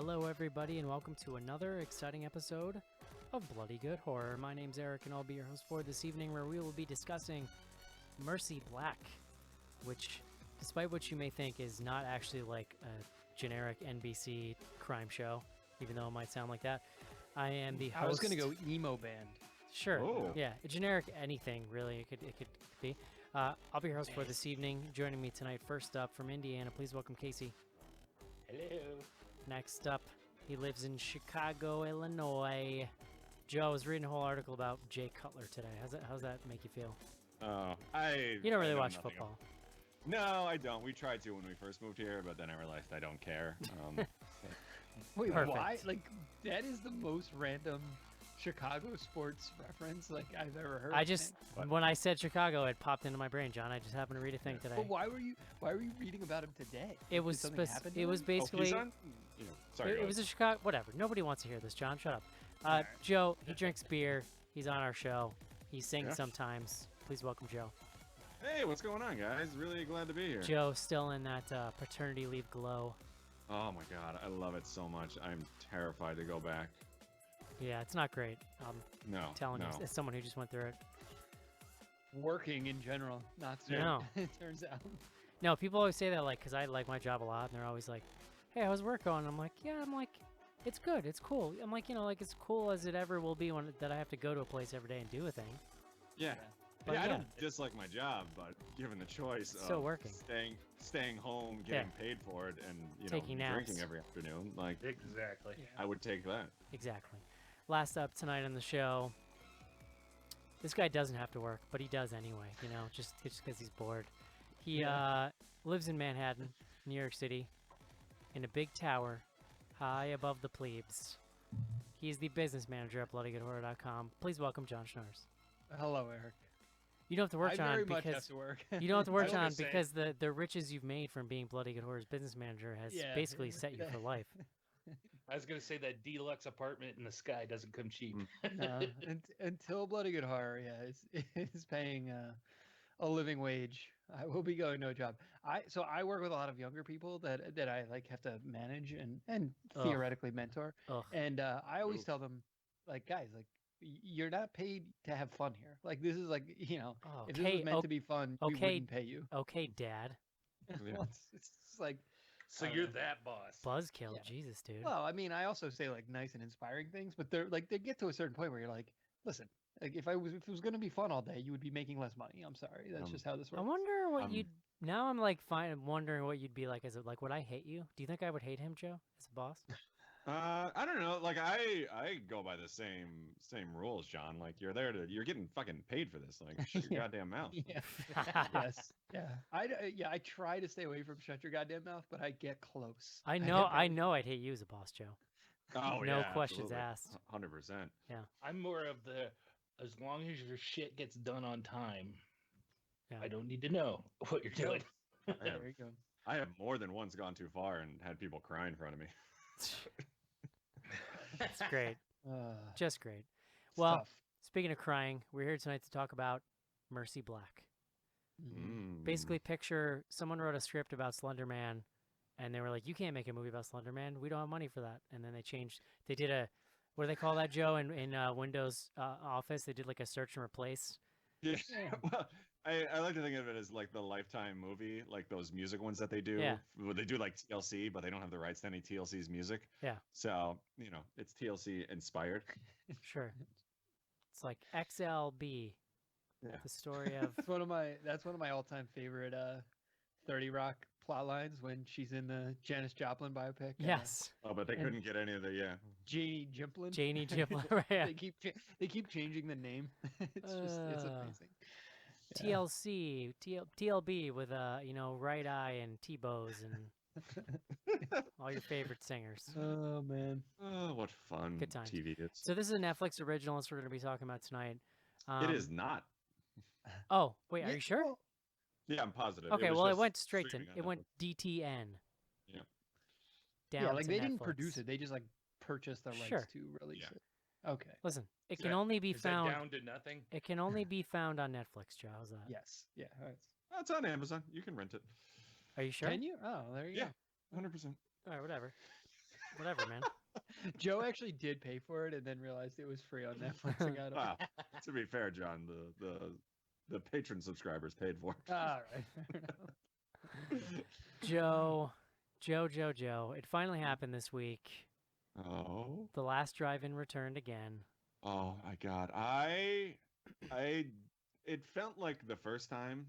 Hello, everybody, and welcome to another exciting episode of Bloody Good Horror. My name's Eric, and I'll be your host for this evening, where we will be discussing Mercy Black, which, despite what you may think, is not actually like a generic NBC crime show, even though it might sound like that. I am the host. I was going to go emo band. Sure. Oh. Yeah, a generic anything, really. It could be. I'll be your host for this evening. Joining me tonight, first up from Indiana, please welcome Casey. Hello. Next up, he lives in Chicago, Illinois. Joe, I was reading a whole article about Jay Cutler today. How's that make you feel? You don't really watch football. No, I don't. We tried to when we first moved here, but then I realized I don't care. Wait, Perfect. why? Like, that is the most random Chicago sports reference I've ever heard. When I said Chicago, it popped into my brain, John. I just happened to read a thing today. But why were you reading about him today? It was Did something happen to it was him? basically Sorry. it was a Chicago whatever. Nobody wants to hear this, John. Shut up. Joe, he drinks beer. He's on our show. He sings sometimes. Please welcome Joe. Hey, what's going on, guys? Really glad to be here. Joe, still in that paternity leave glow. Oh my god, I love it so much. I'm terrified to go back. Yeah, it's not great. No, Telling no. you, as someone who just went through it. Working in general, not so. No. It turns out. No, people always say that, like, because I like my job a lot, and they're always like, hey, how's work going? I'm like, yeah, it's good, it's cool. I'm like, as cool as it ever will be that I have to go to a place every day and do a thing. Yeah. But I yeah. don't dislike my job, but given the choice Still of working. staying home, getting paid for it, and Taking naps. drinking every afternoon, like Exactly. Yeah. I would take that. Exactly. Last up tonight on the show, this guy doesn't have to work, but he does anyway, just because he's bored. He lives in Manhattan, New York City, in a big tower high above the plebes. He's the business manager at bloodygoodhorror.com. Please welcome John Schnorrs. Hello, Eric. You don't have to work, I John, very much have because to work. you don't have to work, I was John, gonna say- because the riches you've made from being Bloody Good Horror's business manager has basically set you for life. I was gonna say that deluxe apartment in the sky doesn't come cheap. No, until Bloody Good Horror, is paying a living wage. I will be going no job. I work with a lot of younger people that I have to manage and Ugh. theoretically mentor. Ugh. And I always Oof. tell them, like, guys, like, you're not paid to have fun here. Like, this is like, if this was meant to be fun, we wouldn't pay you. Okay, Dad. Yeah. Well, it's like, So I you're don't know. that boss. Buzzkill, Yeah. Jesus, dude. Well, I mean, I also say like nice and inspiring things, but they get to a certain point where you're like, listen, like if it was going to be fun all day, you would be making less money. I'm sorry, that's just how this works. I wonder what Um, you'd. Now I'm like wondering what you'd be like as like would I hate you? Do you think I would hate him, Joe, as a boss? I don't know. Like I go by the same rules, John. Like you're getting fucking paid for this. Like shut your Yeah. goddamn mouth. Yeah. Yes. Yeah. I try to stay away from shut your goddamn mouth, but I get close. I get know very- I'd hate you as a boss, Joe. Oh No yeah, questions asked. 100%. I'm more of the as long as your shit gets done on time, Yeah. I don't need to know what you're doing. There you go. I have more than once gone too far and had people cry in front of me. It's great. Uh, Just great. it's Well, tough. speaking of crying, we're here tonight to talk about Mercy Black. Mhm. Basically, picture someone wrote a script about Slenderman, and they were like, "You can't make a movie about Slenderman. We don't have money for that." And then they changed. They did what do they call that, Joe? In Windows Office, they did like a search and replace. Yeah. Well, I like to think of it as like the Lifetime movie, like those music ones that they do. Yeah. Where they do like TLC, but they don't have the rights to any TLC's music. Yeah. So, it's TLC inspired. Sure. It's like XLB. Yeah. The story of That's one of my all-time favorite 30 Rock plot lines when she's in the Janis Joplin biopic. yes, Oh, but they And- couldn't get any of the, Janie Jimplin. Janie Jimplin. Right, yeah. They keep changing the name. It's amazing. Yeah. TLC, TLB with right eye and T-bows and all your favorite singers. Oh man. Oh, what fun Good times. TV it is. So this is a Netflix original. That's what we're going to be talking about tonight. It is not. Oh, wait, are Yeah, you sure? well, Yeah, I'm positive. Okay, was well, it just went straight to streaming on it went Netflix. DTN. Yeah. Down yeah, like to they didn't Netflix. produce it. They just like purchased the rights Sure. to release Yeah. it. Okay. Listen, it Is can that- only be Is that found. down to nothing? It can only be found on Netflix, Joe. How's that? Yes. Yeah. All right. Oh, it's on Amazon. You can rent it. Are you sure? Can you? Oh, there you Yeah. 100%. All right, whatever. whatever, man. Joe actually did pay for it and then realized it was free on Netflix and got it. Wow. To be fair, John, the patron subscribers paid for it. All right, fair enough. Joe. It finally happened this week. Oh. The last drive-in returned again. Oh my God. It felt like the first time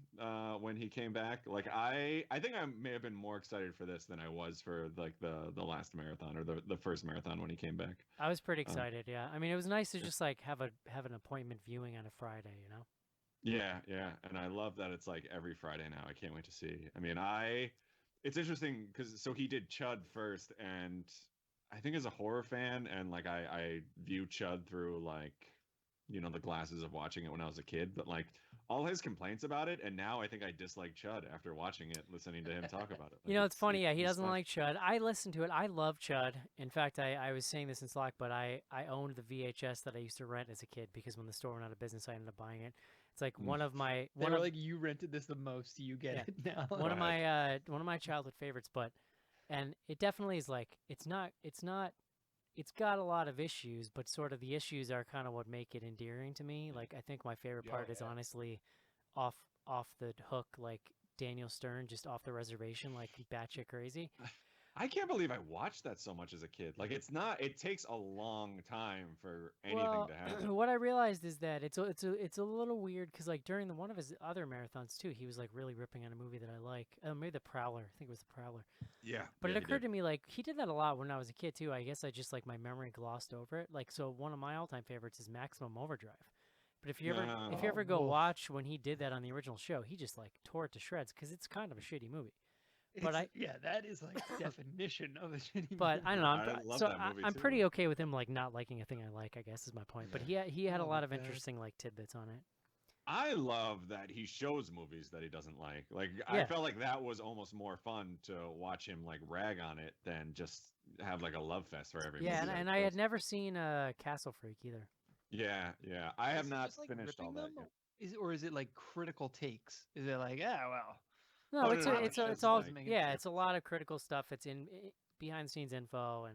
when he came back. Like I think I may have been more excited for this than I was for like the last marathon or the first marathon when he came back. I was pretty excited. Yeah, I mean, it was nice to just like have an appointment viewing on a Friday. You know. Yeah, and I love that it's like every Friday now. I can't wait to see. I mean, it's interesting because so he did Chud first, and I think as a horror fan, and like I view Chud through like the glasses of watching it when I was a kid, but like all his complaints about it, and now I think I dislike Chud after watching it, listening to him talk about it. You know, it's funny. Yeah, he it's doesn't fun. like Chud. I listened to it. I love Chud. In fact, I was saying this in Slack, but I owned the VHS that I used to rent as a kid because when the store went out of business, I ended up buying it. It's like one of my They were like, you rented this the most, you get Yeah. it now. one of Right. my one of my childhood favorites. And it definitely is like it's got a lot of issues, but sort of the issues are kind of what make it endearing to me. Like I think my favorite Oh, part is yeah. honestly off the hook, like Daniel Stern just off the reservation, like batshit crazy. I can't believe I watched that so much as a kid. Like it takes a long time for anything Well, to happen. what I realized is that it's a little weird because like during one of his other marathons too, he was like really ripping on a movie that I like. Maybe The Prowler. I think it was The Prowler. Yeah. But it occurred to me like he did that a lot when I was a kid too. I guess I just like my memory glossed over it. Like so, one of my all-time favorites is Maximum Overdrive. But if you ever go Woof. watch when he did that on the original show, he just like tore it to shreds because it's kind of a shitty movie. But Yeah, that is like definition of a shitty But movie. I don't know. I love that movie I'm too. pretty okay with him like not liking a thing I like. I guess is my point. But he had a Oh lot my of God. interesting like tidbits on it. I love that he shows movies that he doesn't like. Like Yeah. I felt like that was almost more fun to watch him like rag on it than just have like a love fest for every Yeah, movie. and that I he had does. never seen Castle Freak either. Yeah. I have Is it not just, like, finished all ripping that them? yet. Or is it like critical takes? Is it like, well, No, Oh, it's no, a, no, it's no, a, it's it's all like- yeah, it's a lot of critical stuff. It's in behind the scenes info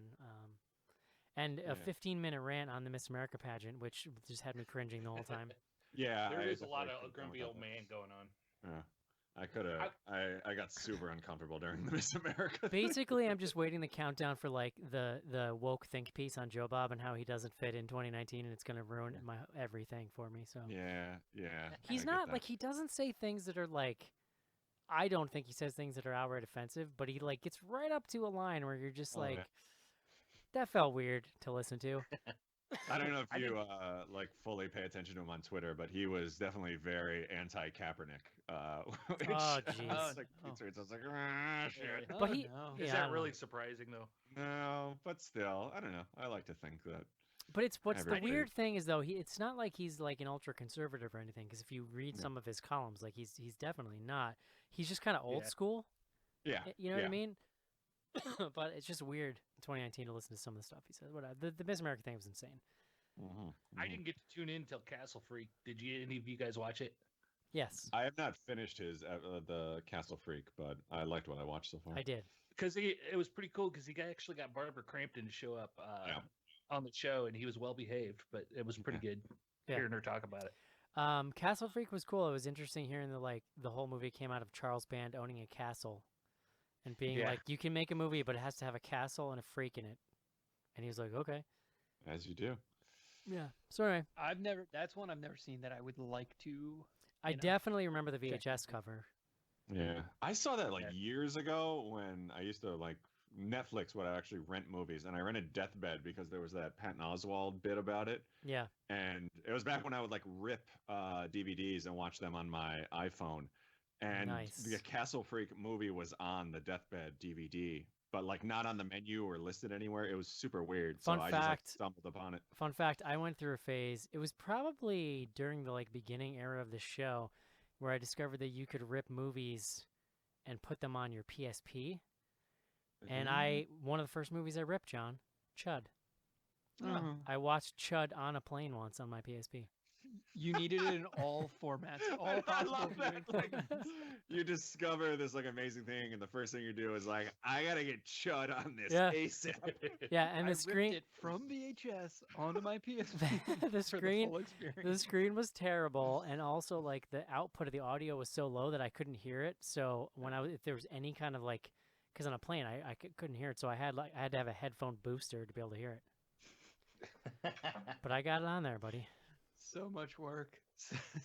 and a Yeah. 15-minute rant on the Miss America pageant, which just had me cringing the whole time. Yeah, There I is a lot definitely of could've done grumpy without old that. man going on. Yeah. I could have. I got super uncomfortable during the Miss America. thing. Basically, I'm just waiting the countdown for like the woke think piece on Joe Bob and how he doesn't fit in 2019 and it's going to ruin my everything for me. So Yeah. he's I get not that. like he doesn't say things that are like I don't think he says things that are outright offensive, but he like gets right up to a line where you're just Oh, like yeah. that felt weird to listen to. I don't know if I you like fully pay attention to him on Twitter, but he was definitely very anti-Kaepernick. Which Oh, I jeez. was like, Oh. tweets, I was like, ah, shit. But he- no. Yeah, Is I that don't really know. surprising though? No, but still, I don't know. I like to think that. But it's what's the Everybody- weird thing is though it's not like he's like an ultra conservative or anything because if you read Yeah. some of his columns like he's definitely not. He's just kind of old Yeah. school. Yeah. You know what I yeah. mean? But it's just weird in 2019 to listen to some of the stuff he says. Whatever. The Miss America thing was insane. Mhm, I mhm. didn't get to tune in until Castle Freak. Did you? Any of you guys watch it? Yes, I have not finished his the Castle Freak, but I liked what I watched so far. I did. Because it was pretty cool. Because actually got Barbara Crampton to show up Yeah. on the show, and he was well behaved. But it was pretty good Yeah. hearing her talk about it. Castle Freak was cool. It was interesting hearing the whole movie came out of Charles Band owning a castle and being Yeah. like, you can make a movie, but it has to have a castle and a freak in it. And he was like, okay. As you do. Yeah. So anyway, That's one I've never seen that I would like to. I You know, definitely remember the check VHS into. cover. Yeah. I saw that like Yeah. years ago when I used to like Netflix would actually rent movies, and I rented Deathbed because there was that Patton Oswalt bit about it. Yeah. And it was back when I would like rip DVDs and watch them on my iPhone. And Nice. the Castle Freak movie was on the Deathbed DVD, but like not on the menu or listed anywhere. It was super weird. Fun so I just like, fact- stumbled upon it. Fun fact, I went through a phase. It was probably during the like beginning era of the show where I discovered that you could rip movies and put them on your PSP. And one of the first movies I ripped, John, Chud. Oh. I watched Chud on a plane once on my PSP. You needed it in all formats, all I possible love viewing that. Like, formats. you discover this like amazing thing, and the first thing you do is like, I gotta get chud on this Yeah. ASAP. Yeah, and I the screen ripped it from VHS onto my PSP the for the screen full the experience. screen was terrible, and also like the output of the audio was so low that I couldn't hear it. So when if there was any kind of like, because on a plane I couldn't hear it, so I had to have a headphone booster to be able to hear it. But I got it on there, buddy. So much work,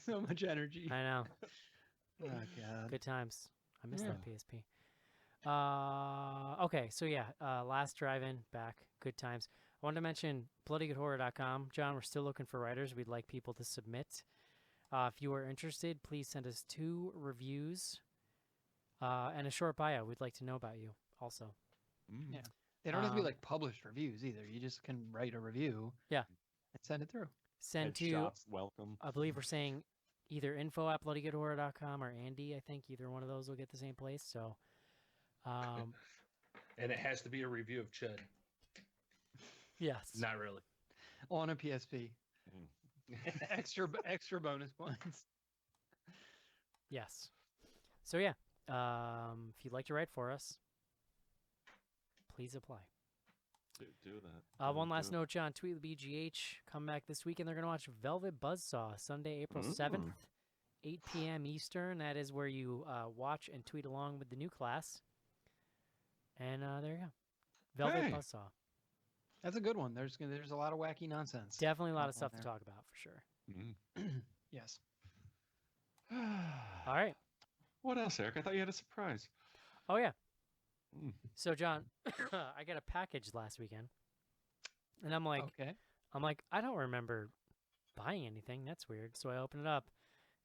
so much energy. I know. Oh God. Good times. I miss Yeah. that PSP. Okay, so yeah, last drive-in back. Good times. I wanted to mention bloodygoodhorror.com. John, we're still looking for writers. We'd like people to submit. If you are interested, please send us 2 reviews and a short bio. We'd like to know about you also. Mm. Yeah. They don't have to be Um, like published reviews either. You just can write a review. Yeah. And send it through. Send to, Headshots, welcome. I believe we're saying either info@bloodygoodhorror.com or Andy. I think either one of those will get the same place. So, And it has to be a review of Chud. yes. Not really. On a PSP. extra bonus points. Yes. So yeah, if you'd like to write for us, please apply. Do that. One last note, John. Tweet with BGH. Come back this weekend. They're going to watch Velvet Buzzsaw Sunday, April 7th, 8 p.m. Eastern. That is where you watch and tweet along with the new class. And there you go. Velvet Hey. Buzzsaw. That's a good one. There's a lot of wacky nonsense. Definitely a lot on of stuff to there. talk about for sure. Yes. All right. What else, Eric? I thought you had a surprise. Oh, yeah. Mm. So, John, I got a package last weekend. And I'm like, Okay. I don't remember buying anything. That's weird. So I open it up.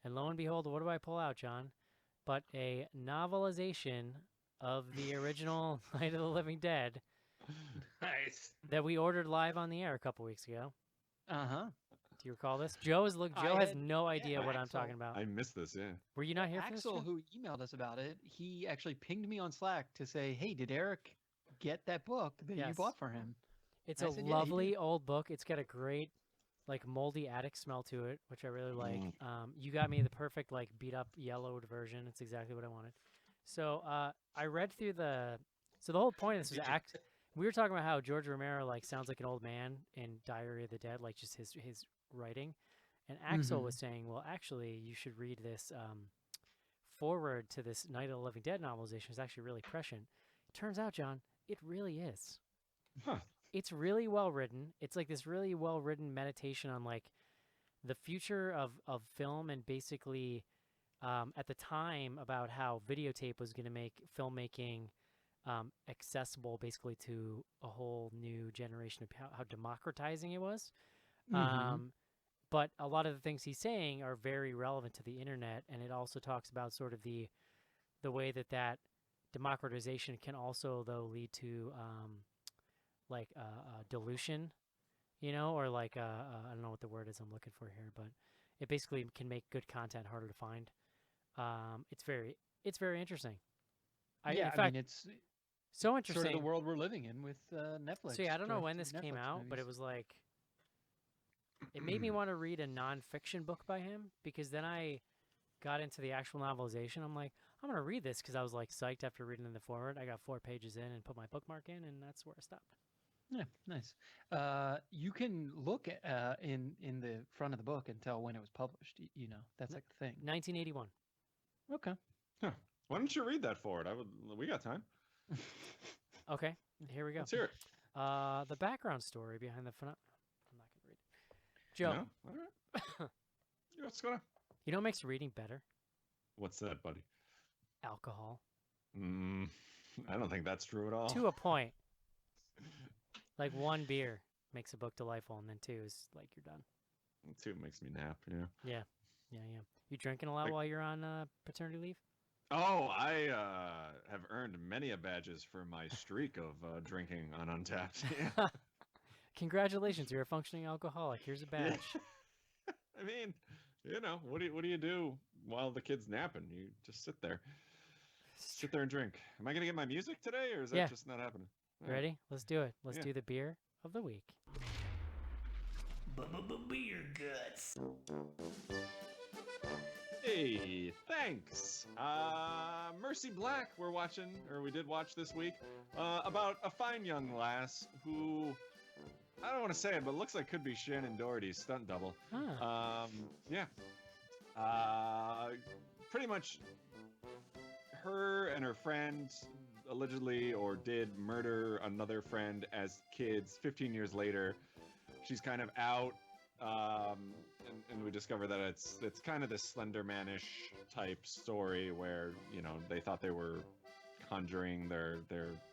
And lo and behold, what do I pull out, John? But a novelization of the original Night of the Living Dead Nice. that we ordered live on the air a couple weeks ago. Uh-huh. Do you recall this? Joe I has had- no idea what I'm Axel. talking about. I missed this, yeah. Were you not here for this? Axel, Joe? who emailed us about it, he actually pinged me on Slack to say, "Hey, did Eric get that book that you Yes. bought for him?" It's I a said, "Yeah, he lovely did." old book. It's got a great, like, moldy attic smell to it, which I really like. Mm. You got me the perfect, like, beat up yellowed version. It's exactly what I wanted. So I read through so the whole point of this was Did you- we were talking about how George Romero like sounds like an old man in Diary of the Dead, like just his writing. And Axel was saying, well, actually, you should read this forward to this Night of the Living Dead novelization. It's actually really prescient. It turns out, John, it really is. Huh. It's really well written. It's like this really well written meditation on like the future of film and basically at the time about how videotape was going to make filmmaking accessible basically to a whole new generation of how democratizing it was. But a lot of the things he's saying are very relevant to the internet, and it also talks about sort of the way that democratization can also though lead to like dilution, you know, or like I don't know what the word is I'm looking for here, but it basically can make good content harder to find. It's very interesting. In fact, I mean, it's so interesting. sort of the world we're living in with Netflix. So yeah, I don't know when this came Netflix out, but it movies. was like it made me want to read a nonfiction book by him because then I got into the actual novelization. I'm like, I'm gonna read this because I was like psyched after reading in the forward. I got 4 pages in and put my bookmark in, and that's where I stopped. Yeah, nice. You can look in the front of the book and tell when it was published. You know, that's like the thing. 1981. Okay. Huh. Why don't you read that forward? We got time. Okay, here we go. Let's hear it. The background story behind the I'm not gonna read it. Joe, No? All right. Yeah, what's going on? you know what makes reading better? What's that, buddy? Alcohol. I don't think that's true at all. To a point. Like 1 beer makes a book delightful, and then 2 is like you're done. 2 makes me nap, yeah. Yeah. You drinking a lot Like- while you're on paternity leave? Oh, I have earned many a badges for my streak of drinking on Untapped. Yeah. Congratulations, you're a functioning alcoholic. Here's a badge. I mean, you know, what do you do while the kid's napping? You just sit there. Sit there and drink. Am I going to get my music today, or is that Yeah. just not happening? All right. Ready? Let's do it. Let's Yeah. do the beer of the week. Beer guts. Hey, thanks. Mercy Black, we're watching, or we did watch this week, about a fine young lass who, I don't want to say it, but looks like could be Shannon Doherty's stunt double. Huh. Yeah. Pretty much her and her friend allegedly or did murder another friend as kids. 15 years later, she's kind of out. And we discover that it's kind of this Slenderman-ish type story where, you know, they thought they were conjuring their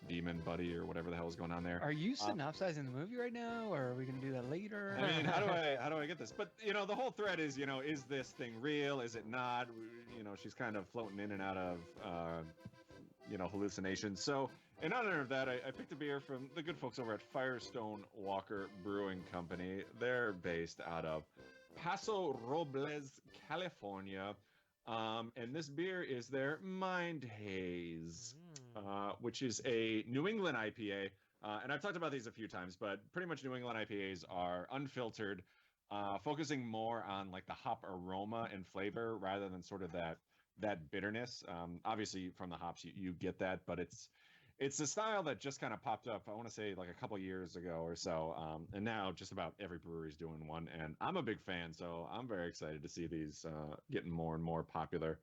demon buddy or whatever the hell was going on there. Are you synopsizing the movie right now, or are we gonna do that later? I mean, how do I get this? But you know, the whole thread is, you know, is this thing real? Is it not? You know, she's kind of floating in and out of, you know, hallucinations. So in honor of that, I picked a beer from the good folks over at Firestone Walker Brewing Company. They're based out of Paso Robles, California. And this beer is their Mind Haze, which is a New England IPA. And I've talked about these a few times, but pretty much New England IPAs are unfiltered, focusing more on like the hop aroma and flavor rather than sort of that bitterness. Obviously from the hops you get that, but it's a style that just kind of popped up, I want to say like a couple years ago or so. And now just about every brewery is doing one, and I'm a big fan, so I'm very excited to see these getting more and more popular.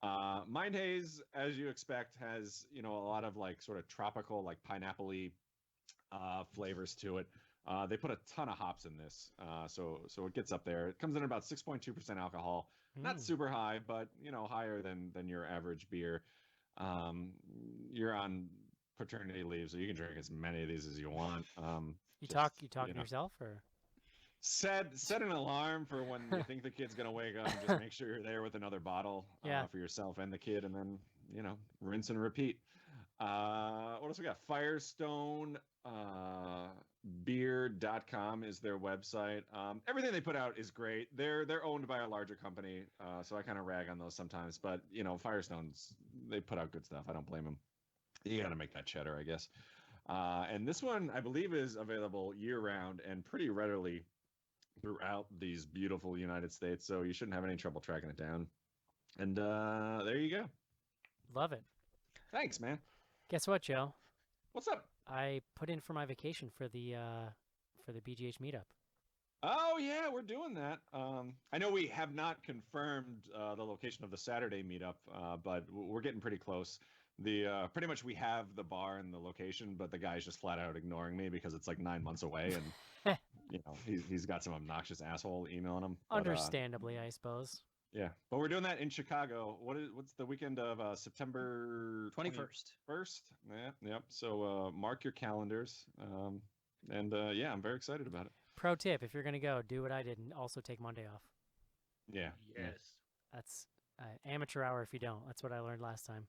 Mind Haze, as you expect, has, you know, a lot of like sort of tropical, like pineapple-y flavors to it. They put a ton of hops in this, so it gets up there. It comes in at about 6.2% alcohol, not super high, but you know, higher than your average beer. You're on paternity leave, so you can drink as many of these as you want. You just, talking know, yourself, or set an alarm for when you think the kid's gonna wake up, and just make sure you're there with another bottle for yourself and the kid, and then, you know, rinse and repeat. What else we got? Firestone beer.com is their website. Everything they put out is great. They're owned by a larger company, so I kind of rag on those sometimes, but you know, Firestone's, they put out good stuff. I don't blame them. You got to make that cheddar, I guess. And this one, I believe, is available year-round and pretty readily throughout these beautiful United States, so you shouldn't have any trouble tracking it down. And there you go. love it. Thanks, man. Guess what, Joe? What's up? I put in for my vacation for the BGH meetup. Oh yeah, we're doing that. I know we have not confirmed the location of the Saturday meetup, but we're getting pretty close. Pretty much we have the bar and the location, but the guy's just flat out ignoring me because it's like 9 months away, and you know, he's got some obnoxious asshole emailing him. But, Understandably, I suppose. yeah, but we're doing that in Chicago. What's the weekend of September 21st? First? Yep. So mark your calendars. And yeah, I'm very excited about it. Pro tip: if you're gonna go, do what I did and also take Monday off. Yeah. Yes. That's amateur hour if you don't. That's what I learned last time.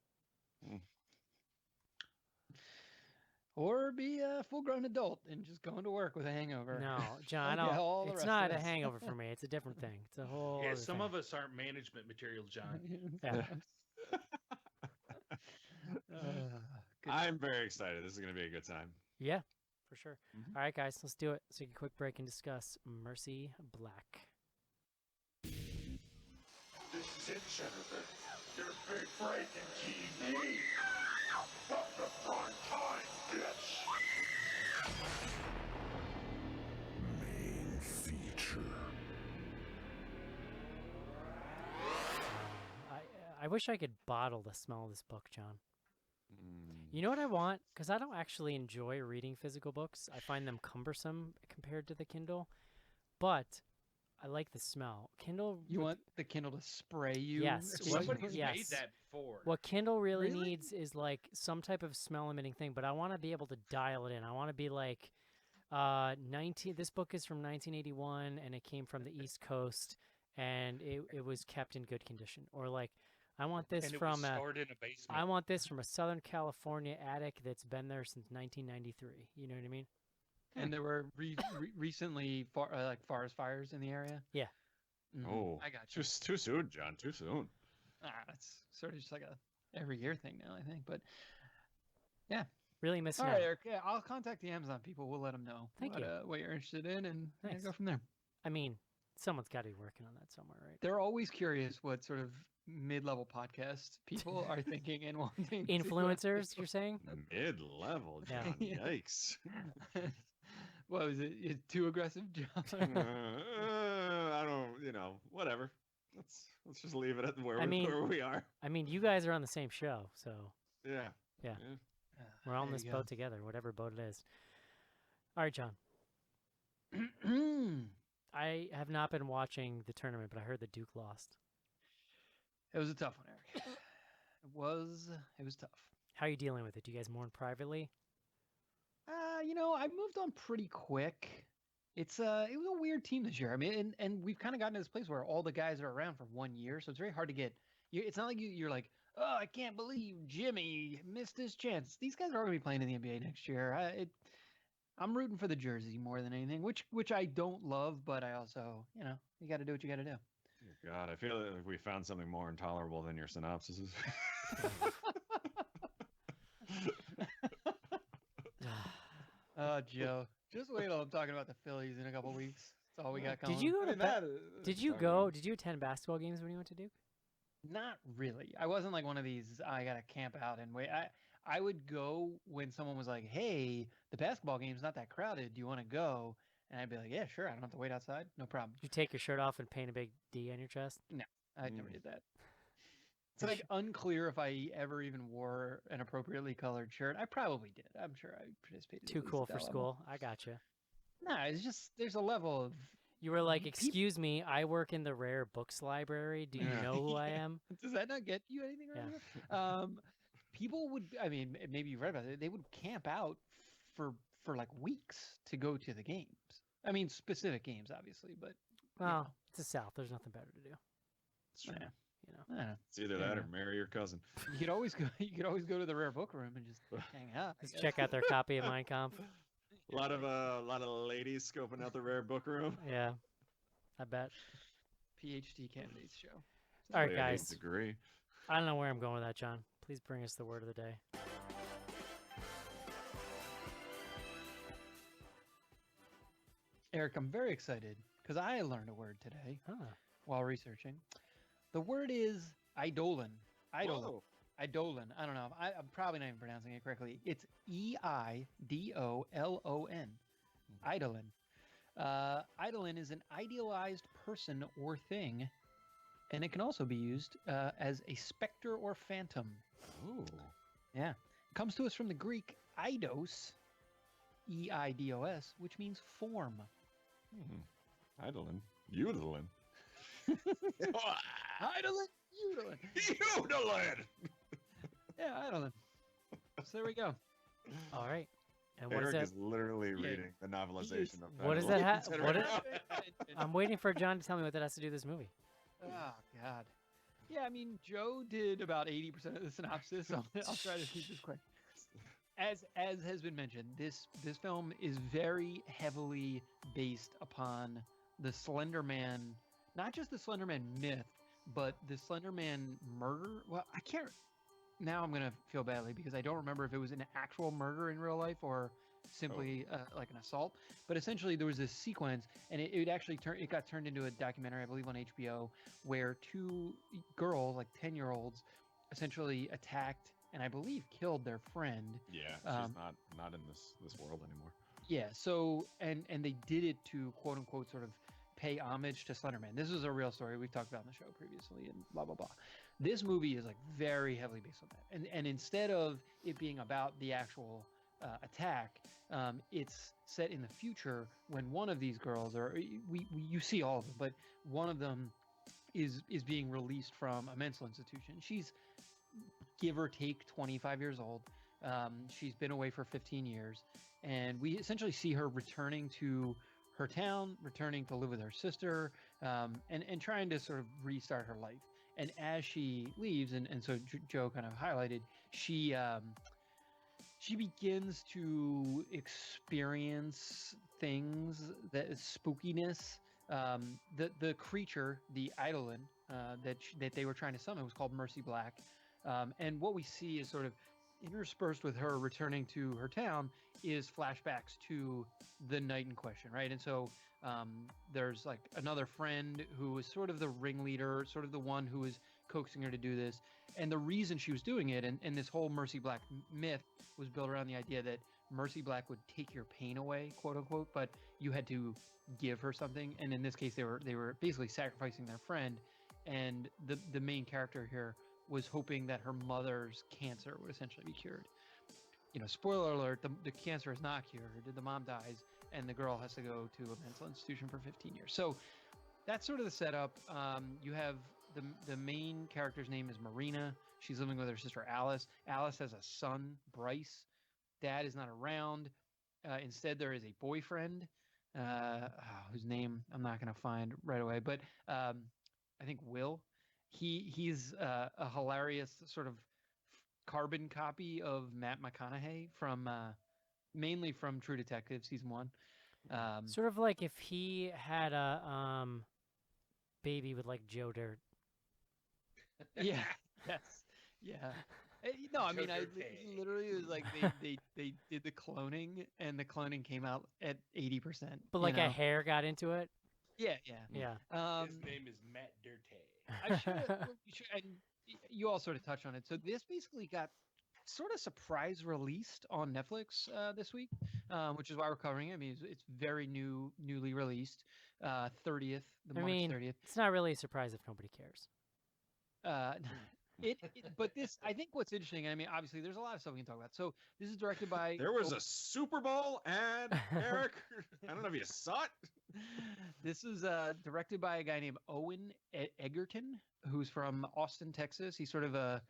Or be a full-grown adult and just going to work with a hangover. No, John, I Like don't. all the It's rest not of a us. hangover for me. It's a different thing. It's a whole. Yeah, other some thing. of us aren't management material, John. Yeah. I'm very excited. This is going to be a good time. Yeah, for sure. Mhm. All right, guys, let's do it. Let's take a quick break and discuss Mercy Black. This is it, Jennifer. Your big break in TV. From the prime time, bitch. Main feature. I wish I could bottle the smell of this book, John. Mm. You know what I want? Because I don't actually enjoy reading physical books. I find them cumbersome compared to the Kindle. But I like the smell. Kindle. You want the Kindle to spray you? Yes, or what- something? Somebody's yes. made that before. What Kindle really Really? needs is like some type of smell emitting thing, but I want to be able to dial it in. I want to be like 19. This book is from 1981 and it came from the East Coast and it was kept in good condition. Or like I want this and it from was stored in a basement. I want this from a Southern California attic that's been there since 1993. You know what I mean? And there were recently like forest fires in the area. Yeah. Mhm. Oh, I got you. too soon, John. Too soon. It's sort of just like a every year thing now, I think. But Really missing all out. right, Eric. Yeah, I'll contact the Amazon people. We'll let them know Thank you. what you're interested in, and Thanks. go from there. I mean, someone's got to be working on that somewhere, right? They're always curious what sort of mid-level podcast people are thinking and wanting to, Influencers, you're saying? Mid-level, Yeah. John. Yeah. Yikes. What was it? Too aggressive, John? I don't, whatever. Let's just leave it at where I mean- where we are. I mean, you guys are on the same show, so Yeah. Yeah. we're on There this you boat together, whatever boat it is. All right, John. go. I have not been watching the tournament, but I heard that Duke lost. It was a tough one, Eric. It was tough. How are you dealing with it? Do you guys mourn privately? I moved on pretty quick. It was a weird team this year. I mean, and we've kind of gotten to this place where all the guys are around for 1 year, so it's very hard to get. It's not like you're like, oh, I can't believe Jimmy missed his chance. These guys are all going to be playing in the NBA next year. I'm rooting for the jersey more than anything, which I don't love, but I also, you got to do what you got to do. God, I feel like we found something more intolerable than your synopsises. Oh, Joe, just wait till I'm talking about the Phillies in a couple weeks. That's all we got going. Did you go to Did you go? go? Did you attend basketball games when you went to Duke? Not really. I wasn't like one of these. I gotta camp out and wait. I would go when someone was like, "Hey, the basketball game's not that crowded. Do you want to go?" And I'd be like, "Yeah, sure. I don't have to wait outside. No problem." Did you take your shirt off and paint a big D on your chest? I never Mm. did that. It's like unclear if I ever even wore an appropriately colored shirt. I probably did. I'm sure I participated. Too at least cool at for that level. school. I got you. Nah, it's just there's a level of. You were like, Peop- "Excuse me, I work in the rare books library. Do you Yeah. know who I Yeah. am?" Does that not get you anything right Yeah. here? People would. I mean, maybe you read about it. They would camp out for like weeks to go to the games. I mean, specific games, obviously, but Well, it's the South. There's nothing better to do. It's true. yeah, You know. I don't know. It's either that or marry your cousin. You could always go. You could always go to the rare book room and just hang out. I Just guess. check out their copy of Mein Kampf. A lot of ladies scoping out the rare book room. Yeah, I bet. PhD candidates show. All right, Wait, I guys. Degree. I don't know where I'm going with that, John. Please bring us the word of the day. Eric, I'm very excited because I learned a word today Huh. while researching. The word is eidolon. Eidolon. Whoa. Eidolon. I don't know. I'm probably not even pronouncing it correctly. It's Eidolon. Eidolon. Eidolon is an idealized person or thing, and it can also be used as a specter or phantom. Ooh. It comes to us from the Greek eidos, E-I-D-O-S, which means form. Idolin. Udolin. Eidolon, Eidolon. Udolin! Yeah, Eidolon. So there we go. All right. And what is Eric that? is literally Yeah, reading the novelization of What does Idolin. that Said what right is- now. I'm waiting for John to tell me what that has to do with this movie. Oh God. Yeah, I mean, Joe did about 80% of the synopsis, so I'll try to keep this quick. As has been mentioned, this film is very heavily based upon the Slenderman, not just the Slenderman myth, but the Slenderman murder. Well, I can't. Now I'm gonna feel badly because I don't remember if it was an actual murder in real life or simply like an assault. But essentially, there was this sequence, and it actually got turned into a documentary, I believe, on HBO, where two girls, like 10-year-olds, essentially attacked and I believe killed their friend. Yeah, she's not in this world anymore. Yeah. So and they did it to quote unquote sort of pay homage to Slenderman. This is a real story we've talked about on the show previously, and blah blah blah. This movie is like very heavily based on that, and instead of it being about the actual attack, it's set in the future when one of these girls, or you see all of them, but one of them is being released from a mental institution. She's give or take 25 years old. She's been away for 15 years, and we essentially see her returning to her town, returning to live with her sister, and trying to sort of restart her life. And as she leaves, and so Joe kind of highlighted, she begins to experience things, that spookiness. The creature, the eidolon that they were trying to summon, was called Mercy Black. And what we see is sort of interspersed with her returning to her town is flashbacks to the night in question, right? And so there's like another friend who was sort of the ringleader, sort of the one who was coaxing her to do this. And the reason she was doing it, and this whole Mercy Black myth was built around the idea that Mercy Black would take your pain away, quote unquote, but you had to give her something. And in this case, they were basically sacrificing their friend. And the main character here was hoping that her mother's cancer would essentially be cured. You know, spoiler alert, the cancer is not cured. The mom dies, and the girl has to go to a mental institution for 15 years. So that's sort of the setup. You have the main character's name is Marina. She's living with her sister Alice. Alice has a son, Bryce. Dad is not around. Instead, there is a boyfriend whose name I'm not going to find right away, but I think Will. He's a hilarious sort of carbon copy of Matt McConaughey from mainly from True Detective season 1. Sort of like if he had a baby with like Joe Dirt. Yeah. Yes. Yeah. No, I mean, literally was like they did the cloning, and the cloning came out at 80%. But like a hair got into it. Yeah. Yeah. His name is Matt Dirte. I should, and you all sort of touched on it. So this basically got sort of surprise released on Netflix this week, which is why we're covering it. I mean, it's very newly released, 30th, March 30th. It's not really a surprise if nobody cares. But this, I think what's interesting, I mean, obviously there's a lot of stuff we can talk about. So this is directed by... There was a Super Bowl ad, Eric. I don't know if you saw it. This is directed by a guy named Owen Egerton, who's from Austin, Texas. He's sort of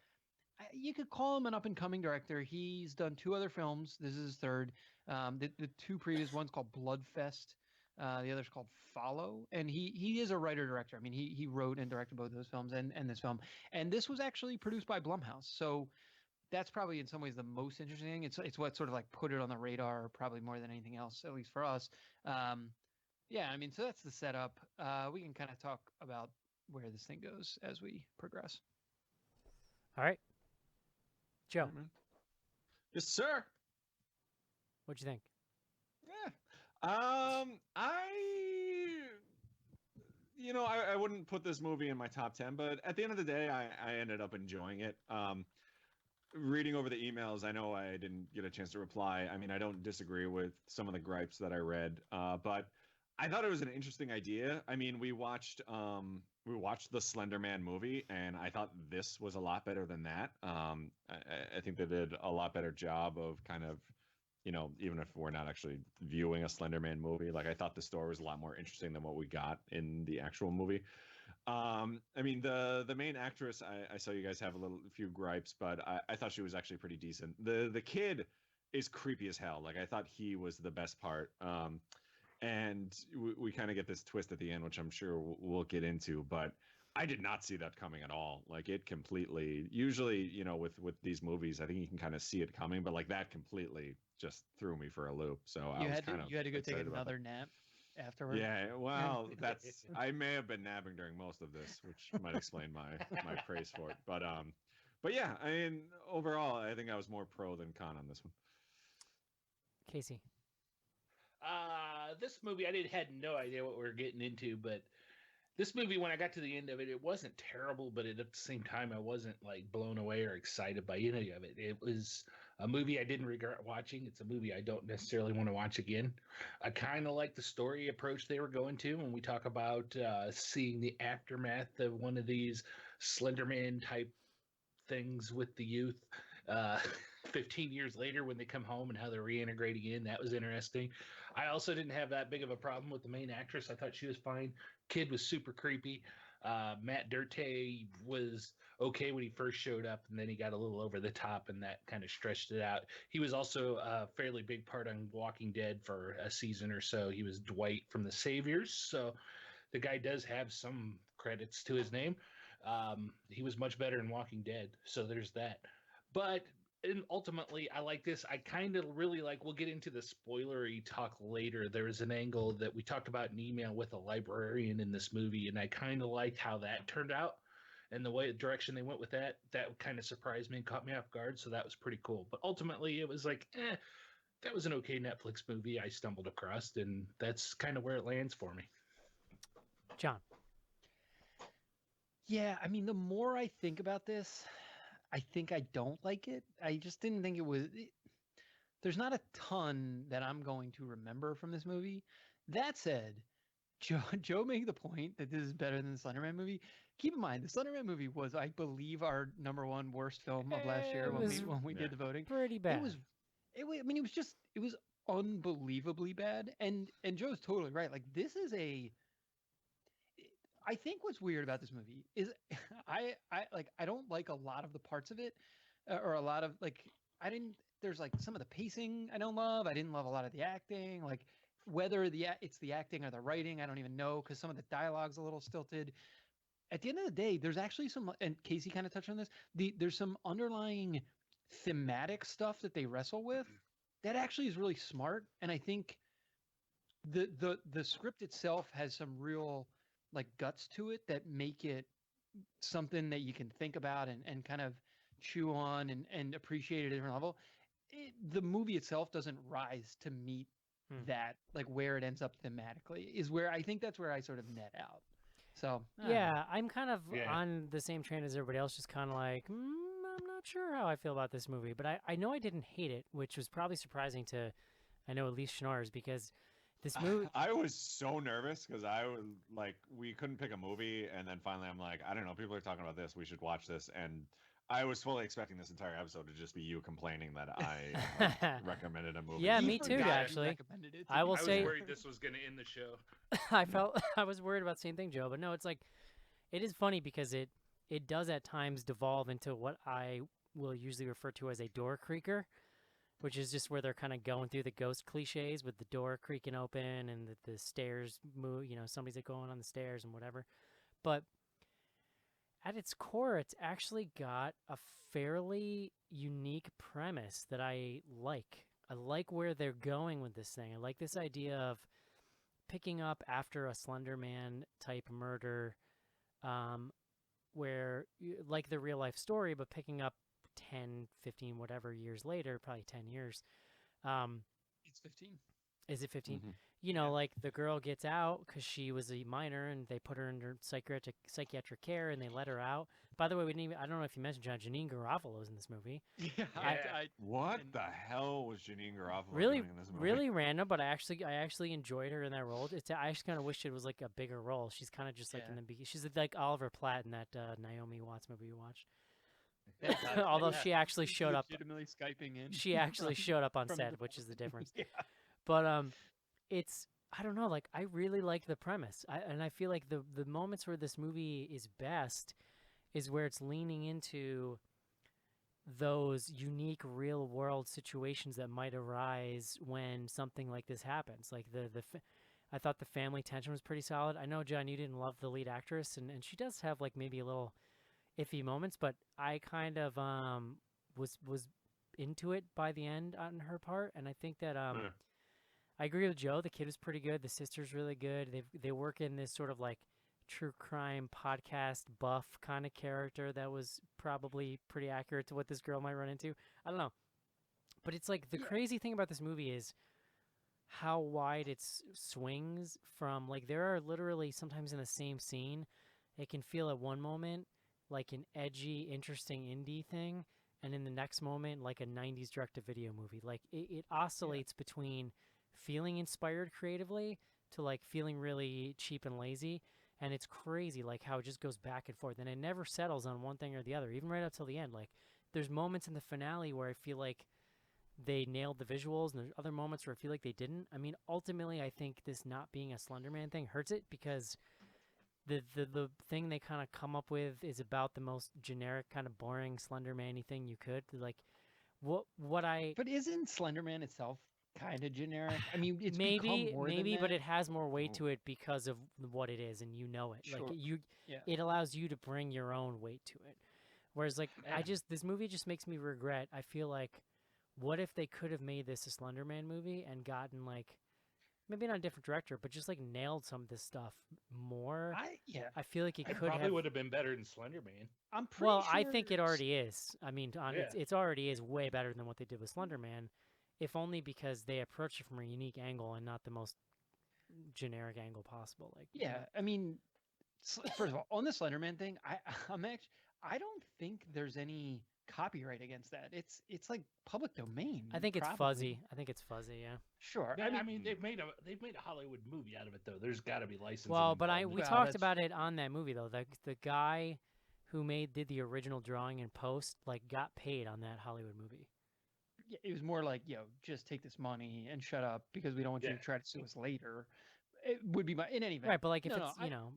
you could call him an up-and-coming director. He's done 2 other films. This is his 3rd. The 2 previous ones called Bloodfest. The other's called Follow, and he is a writer-director. I mean, he wrote and directed both those films and this film. And this was actually produced by Blumhouse, so that's probably in some ways the most interesting thing. It's what sort of like put it on the radar, probably more than anything else, at least for us. Yeah, I mean, so that's the setup. We can kind of talk about where this thing goes as we progress. All right, Joe. Yes, sir. What'd you think? Yeah. I wouldn't put this movie in my top 10, but at the end of the day, I ended up enjoying it. Reading over the emails, I know I didn't get a chance to reply. I mean, I don't disagree with some of the gripes that I read, but I thought it was an interesting idea. I mean, we watched the Slenderman movie, and I thought this was a lot better than that. I think they did a lot better job of kind of, even if we're not actually viewing a Slenderman movie, like I thought the story was a lot more interesting than what we got in the actual movie. I mean, the main actress, I saw you guys have a few gripes, but I thought she was actually pretty decent. The kid is creepy as hell. Like I thought he was the best part. And we kind of get this twist at the end, which I'm sure we'll get into, but I did not see that coming at all. Like it completely, usually, with these movies, I think you can kind of see it coming, but like that completely just threw me for a loop. So you had to go take another nap afterwards. Yeah, well, I may have been napping during most of this, which might explain my praise for it. But yeah, I mean, overall, I think I was more pro than con on this one. Casey. This movie, I had no idea what we were getting into, but this movie, when I got to the end of it, it wasn't terrible, but at the same time, I wasn't like blown away or excited by any of it. It was a movie I didn't regret watching. It's a movie I don't necessarily want to watch again. I kind of like the story approach they were going to when we talk about seeing the aftermath of one of these Slenderman type things with the youth. 15 years later when they come home and how they're reintegrating in. That was interesting. I also didn't have that big of a problem with the main actress. I thought she was fine. Kid was super creepy. Matt Dirte was okay when he first showed up, and then he got a little over the top, and that kind of stretched it out. He was also a fairly big part on Walking Dead for a season or so. He was Dwight from The Saviors, so the guy does have some credits to his name. He was much better in Walking Dead, so there's that. But ultimately, I like this. I kind of really like, we'll get into the spoilery talk later. There was an angle that we talked about in email with a librarian in this movie, and I kind of liked how that turned out. and the way direction they went with that kind of surprised me and caught me off guard. So that was pretty cool. But ultimately, it was like, that was an okay Netflix movie I stumbled across, and that's kind of where it lands for me. John. Yeah, I mean, the more I think about this, I think I don't like it. I just didn't think it was. There's not a ton that I'm going to remember from this movie. That said, Joe made the point that this is better than the Slenderman movie. Keep in mind, the Slenderman movie was, I believe, our #1 worst film of last year It when was we did the voting. pretty bad. I mean, it was unbelievably bad. And Joe's totally right. Like, this is I think what's weird about this movie is I don't like a lot of the parts of it, or a lot of like there's like some of the pacing I don't love. I didn't love a lot of the acting, like whether it's the acting or the writing, I don't even know, because some of the dialogue's a little stilted. At the end of the day, there's actually some, and Casey kind of touched on this. There's some underlying thematic stuff that they wrestle with that actually is really smart, and I think the script itself has some real like guts to it that make it something that you can think about and kind of chew on and appreciate at a different level. The movie itself doesn't rise to meet that, like where it ends up thematically is where I think that's where I sort of net out. So yeah, I'm kind of on the same train as everybody else, just kind of like, I'm not sure how I feel about this movie, but I know I didn't hate it, which was probably surprising to, I know, at least Schnorrs, because this movie... I was so nervous because I was like, we couldn't pick a movie, and then finally I'm like, I don't know, people are talking about this, we should watch this, and I was fully expecting this entire episode to just be you complaining that I recommended a movie. Yeah, me too, actually. I will say... I was worried this was going to end the show. I was worried about the same thing, Joe, but no, it's like, it is funny because it does at times devolve into what I will usually refer to as a door creaker, which is just where they're kind of going through the ghost cliches with the door creaking open and the stairs move, somebody's like going on the stairs and whatever. But at its core, it's actually got a fairly unique premise that I like. I like where they're going with this thing. I like this idea of picking up after a Slenderman type murder, where, like the real life story, but picking up 10, 15, whatever years later, probably 10 years. It's 15. Is it 15? Mhm. Like the girl gets out because she was a minor and they put her under psychiatric care and they let her out. By the way, I don't know if you mentioned, John, Janine Garofalo's in this movie. Yeah. What the hell was Janine Garofalo Really, doing in this movie? really random, but I actually enjoyed her in that role. I actually kind of wish it was like a bigger role. She's kind of just like in the beginning. She's like Oliver Platt in that Naomi Watts movie you watched. Although she actually showed up. Legitimately Skyping in. She actually showed up on set, which is the difference. Yeah. But it's, I don't know, like I really like the premise, and I feel like the moments where this movie is best is where it's leaning into those unique real world situations that might arise when something like this happens. Like I thought the family tension was pretty solid. I know, John, you didn't love the lead actress, and she does have like maybe a little iffy moments, but I kind of was into it by the end on her part, and I think that I agree with Joe. The kid was pretty good. The sister's really good. They work in this sort of like true crime podcast buff kind of character that was probably pretty accurate to what this girl might run into. I don't know, but it's like the crazy thing about this movie is how wide it swings from, like, there are literally sometimes in the same scene, it can feel at one moment like an edgy, interesting indie thing, and in the next moment like a 90s direct-to-video movie. Like it oscillates between feeling inspired creatively to like feeling really cheap and lazy, and it's crazy like how it just goes back and forth, and it never settles on one thing or the other, even right up till the end. Like there's moments in the finale where I feel like they nailed the visuals, and there's other moments where I feel like they didn't. I mean, ultimately I think this not being a Slenderman thing hurts it, because the thing they kind of come up with is about the most generic, kind of boring Slenderman-y thing you could. Like, But isn't Slenderman itself kind of generic? I mean, it's maybe, become more than that. but it has more weight to it because of what it is, and you know it. Sure. Like it allows you to bring your own weight to it. Whereas, like, this movie just makes me regret. I feel like, what if they could have made this a Slenderman movie and gotten like maybe not a different director, but just like nailed some of this stuff more. I feel like it It could probably have. would have been better than Slenderman. I'm pretty Well, sure. I think it already is. I mean, Yeah. it's already is way better than what they did with Slenderman, if only because they approached it from a unique angle and not the most generic angle possible. Like, Yeah, I mean, first of all, on the Slenderman thing, I'm actually I don't think there's any copyright against that. It's like public domain. I think it's probably. fuzzy. I think it's fuzzy. Yeah. Sure. I mean, they've made a Hollywood movie out of it though. There's got to be licensing. Well, but involved in we it. Well, talked that's- about it on that movie though. The guy who did the original drawing and post like got paid on that Hollywood movie. Yeah, it was more like, just take this money and shut up because we don't want you Yeah. to try to sue us later. It would be my in any event. Right, but like if No, no, it's you know,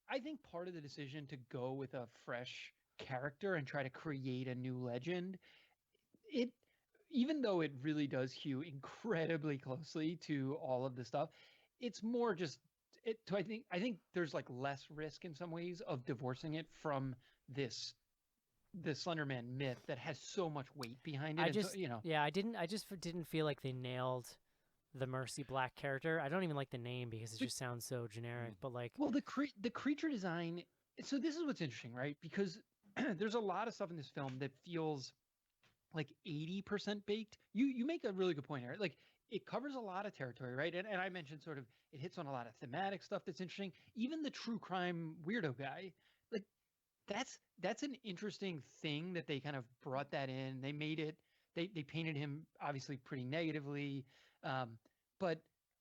I think part of the decision to go with a fresh character and try to create a new legend, it even though it really does hew incredibly closely to all of the stuff, it's more just it. So I think there's like less risk in some ways of divorcing it from the Slenderman myth that has so much weight behind it. I and so, just yeah, I just didn't feel like they nailed the Mercy Black character. I don't even like the name because it just sounds so generic. But like, Well, the creature design. So this is what's interesting, right? Because there's a lot of stuff in this film that feels like 80% baked. You make a really good point, Eric. Like it covers a lot of territory, right? And I mentioned sort of it hits on a lot of thematic stuff that's interesting. Even the true crime weirdo guy, like that's an interesting thing that they kind of brought that in. They made it. They painted him obviously pretty negatively, but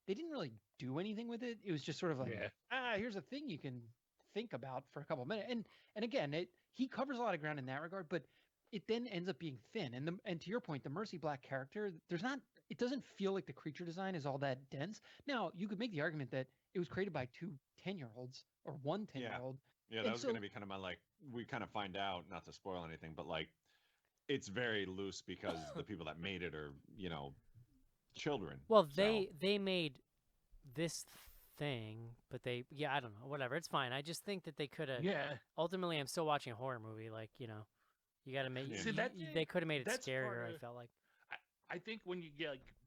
they didn't really do anything with it. It was just sort of like, Yeah. here's a thing you can think about for a couple of minutes. And again, he covers a lot of ground in that regard, but it then ends up being thin. And to your point, the Mercy Black character, it doesn't feel like the creature design is all that dense. Now, you could make the argument that it was created by 2 10-year-olds or one 10-year-old. Yeah, that was going to be kind of my like. We kind of find out, not to spoil anything, but like, it's very loose because the people that made it are, children. well, so. they made this thing, but I don't know, whatever. It's fine. I just think that they could have. Yeah. Ultimately, I'm still watching a horror movie. Like you got to make. Yeah. See, they could have made it that's part scarier. I of- felt like. I think when you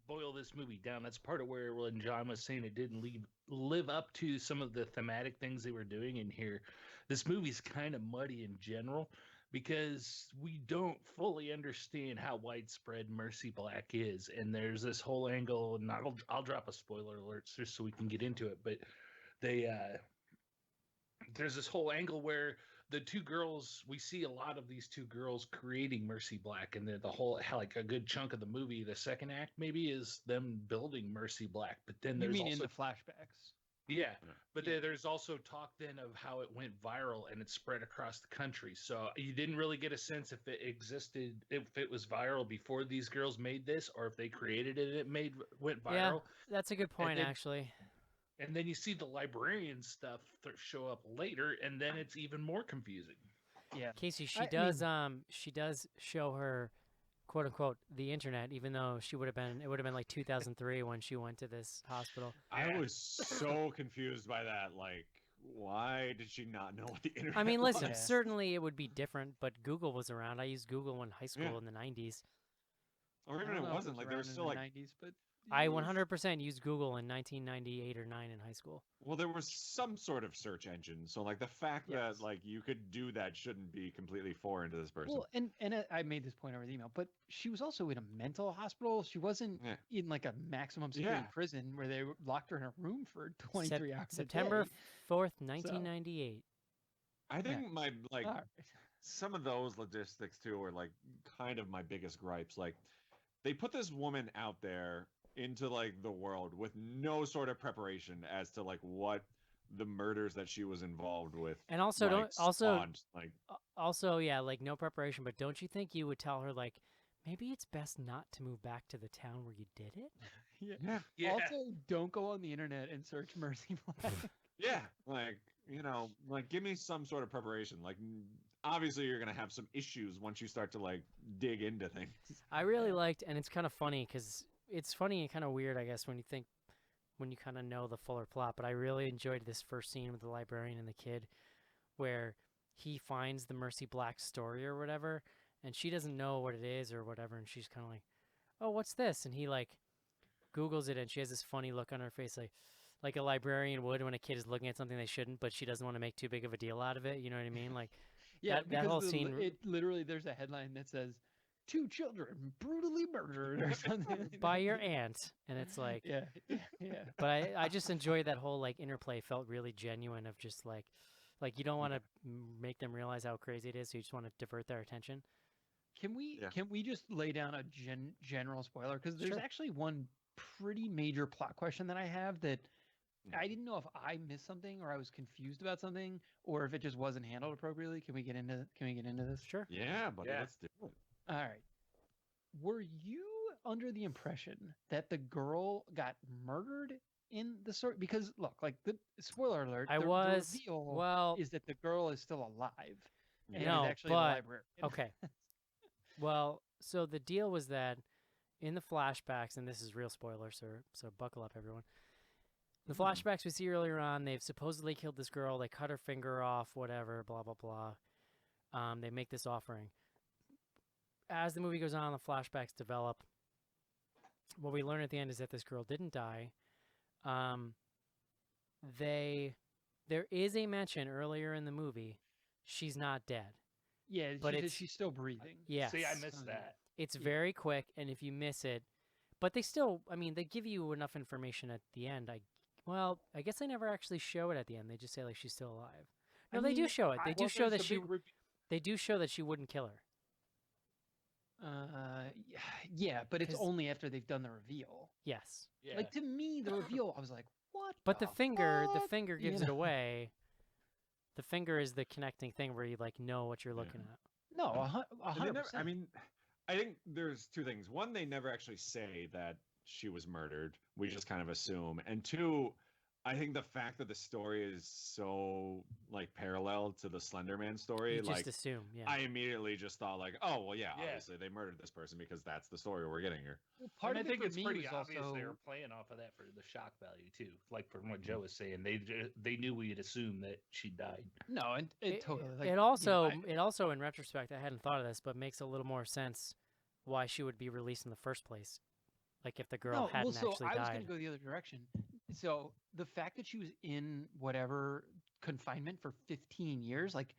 boil this movie down, that's part of where when John was saying it didn't live up to some of the thematic things they were doing in here. This movie's kind of muddy in general because we don't fully understand how widespread Mercy Black is, and there's this whole angle, and I'll drop a spoiler alert just so we can get into it, but there's this whole angle where the 2 girls, we see a lot of these 2 girls creating Mercy Black, and the whole like a good chunk of the movie, the second act maybe, is them building Mercy Black. But then You there's mean also, in the flashbacks? yeah, but Yeah. there's also talk then of how it went viral and it spread across the country. So you didn't really get a sense if it existed, if it was viral before these girls made this, or if they created it and it went viral. Yeah, that's a good point then- actually. And then you see the librarian stuff show up later, and then it's even more confusing. Yeah. Casey, she I does she does show her quote unquote the internet, even though it would have been like 2003 when she went to this hospital. I Yeah. was so confused by that. Like, why did she not know what the internet I mean, listen, was? certainly it would be different, but Google was around. I used Google in high school Yeah. in the 90s. Or I even don't it know if wasn't. Like, there around was in still the like, 90s, but I it was- 100% used Google in 1998 or 9 in high school. well, there was some sort of search engine. So, like, the fact Yes. that like you could do that shouldn't be completely foreign to this person. Well, and I made this point over the email, but she was also in a mental hospital. She wasn't Yeah. in like a maximum security Yeah. prison where they locked her in a room for 23 hours. September a day. 4th, 1998. I think my like All right. some of those logistics too are like kind of my biggest gripes. Like, they put this woman out there into like the world with no sort of preparation as to like what the murders that she was involved with. And also like, don't spawned. Like, also yeah, like no preparation, but don't you think you would tell her like maybe it's best not to move back to the town where you did it? Yeah. yeah, Yeah. Also, don't go on the internet and search Mercy Black. yeah, like, like, give me some sort of preparation. Like, obviously you're gonna have some issues once you start to like dig into things. I really liked, and it's kind of funny because it's funny and kind of weird, I guess, when you kind of know the fuller plot. But I really enjoyed this first scene with the librarian and the kid, where he finds the Mercy Black story or whatever, and she doesn't know what it is or whatever, and she's kind of like, "Oh, what's this?" And he like Googles it, and she has this funny look on her face, like a librarian would when a kid is looking at something they shouldn't, but she doesn't want to make too big of a deal out of it. You know what I mean? Like, Yeah, that whole scene. it literally there's a headline that says 2 children brutally murdered or something like by that. your aunt, and it's like, Yeah, yeah. but I just enjoy that whole like interplay. Felt really genuine of just like you don't want to make them realize how crazy it is, so you just want to divert their attention. Can we Yeah. can we just lay down a general spoiler? Because there's Sure. actually one pretty major plot question that I have that Mm. I didn't know if I missed something or I was confused about something or if it just wasn't handled appropriately. Can we get into this? Sure. Yeah, buddy, Yeah. let's do it. All right. Were you under the impression that the girl got murdered in the story? Because look, like the spoiler alert, I the was reveal well. is that the girl is still alive and No, is actually the but- librarian. Okay. Well, so the deal was that in the flashbacks, and this is real spoiler, so buckle up, everyone. The flashbacks we see earlier on, they've supposedly killed this girl. They cut her finger off, whatever, blah blah blah. They make this offering. As the movie goes on, the flashbacks develop. What we learn at the end is that this girl didn't die. There is a mention earlier in the movie, she's not dead. Yeah, But because it's- she's still breathing. Yes. See, I missed that. It's Yeah. very quick, and if you miss it, but they still, I mean, they give you enough information at the end. I guess they never actually show it at the end. They just say like she's still alive. No, I they do mean, show it. They do Well, show there's that the she. big They do show that she wouldn't kill her. Yeah, but it's 'Cause- only after they've done the reveal. Yes, Yeah. Like to me, the reveal, I was like, "What?" but the finger fuck? gives You it know? away. The finger is the connecting thing where you like know what you're looking at. No, a And they 100%. never, I mean, I think there's two things. One, they never actually say that she was murdered. We just kind of assume. And two, I think the fact that the story is so like parallel to the Slenderman story, You like just assume, yeah. I immediately just thought like, oh well, yeah, Yeah. obviously they murdered this person because that's the story we're getting here. Well, part And of I think it for it's me pretty was obvious also they were playing off of that for the shock value too. Like from what Joe was saying, they knew we'd assume that she died. no, and it totally. Like, it you know, also, I- it also, in retrospect, I hadn't thought of this, but makes a little more sense why she would be released in the first place. Like if the girl no, hadn't well, so actually I was died. going to go the other direction. So the fact that she was in whatever confinement for 15 years, like,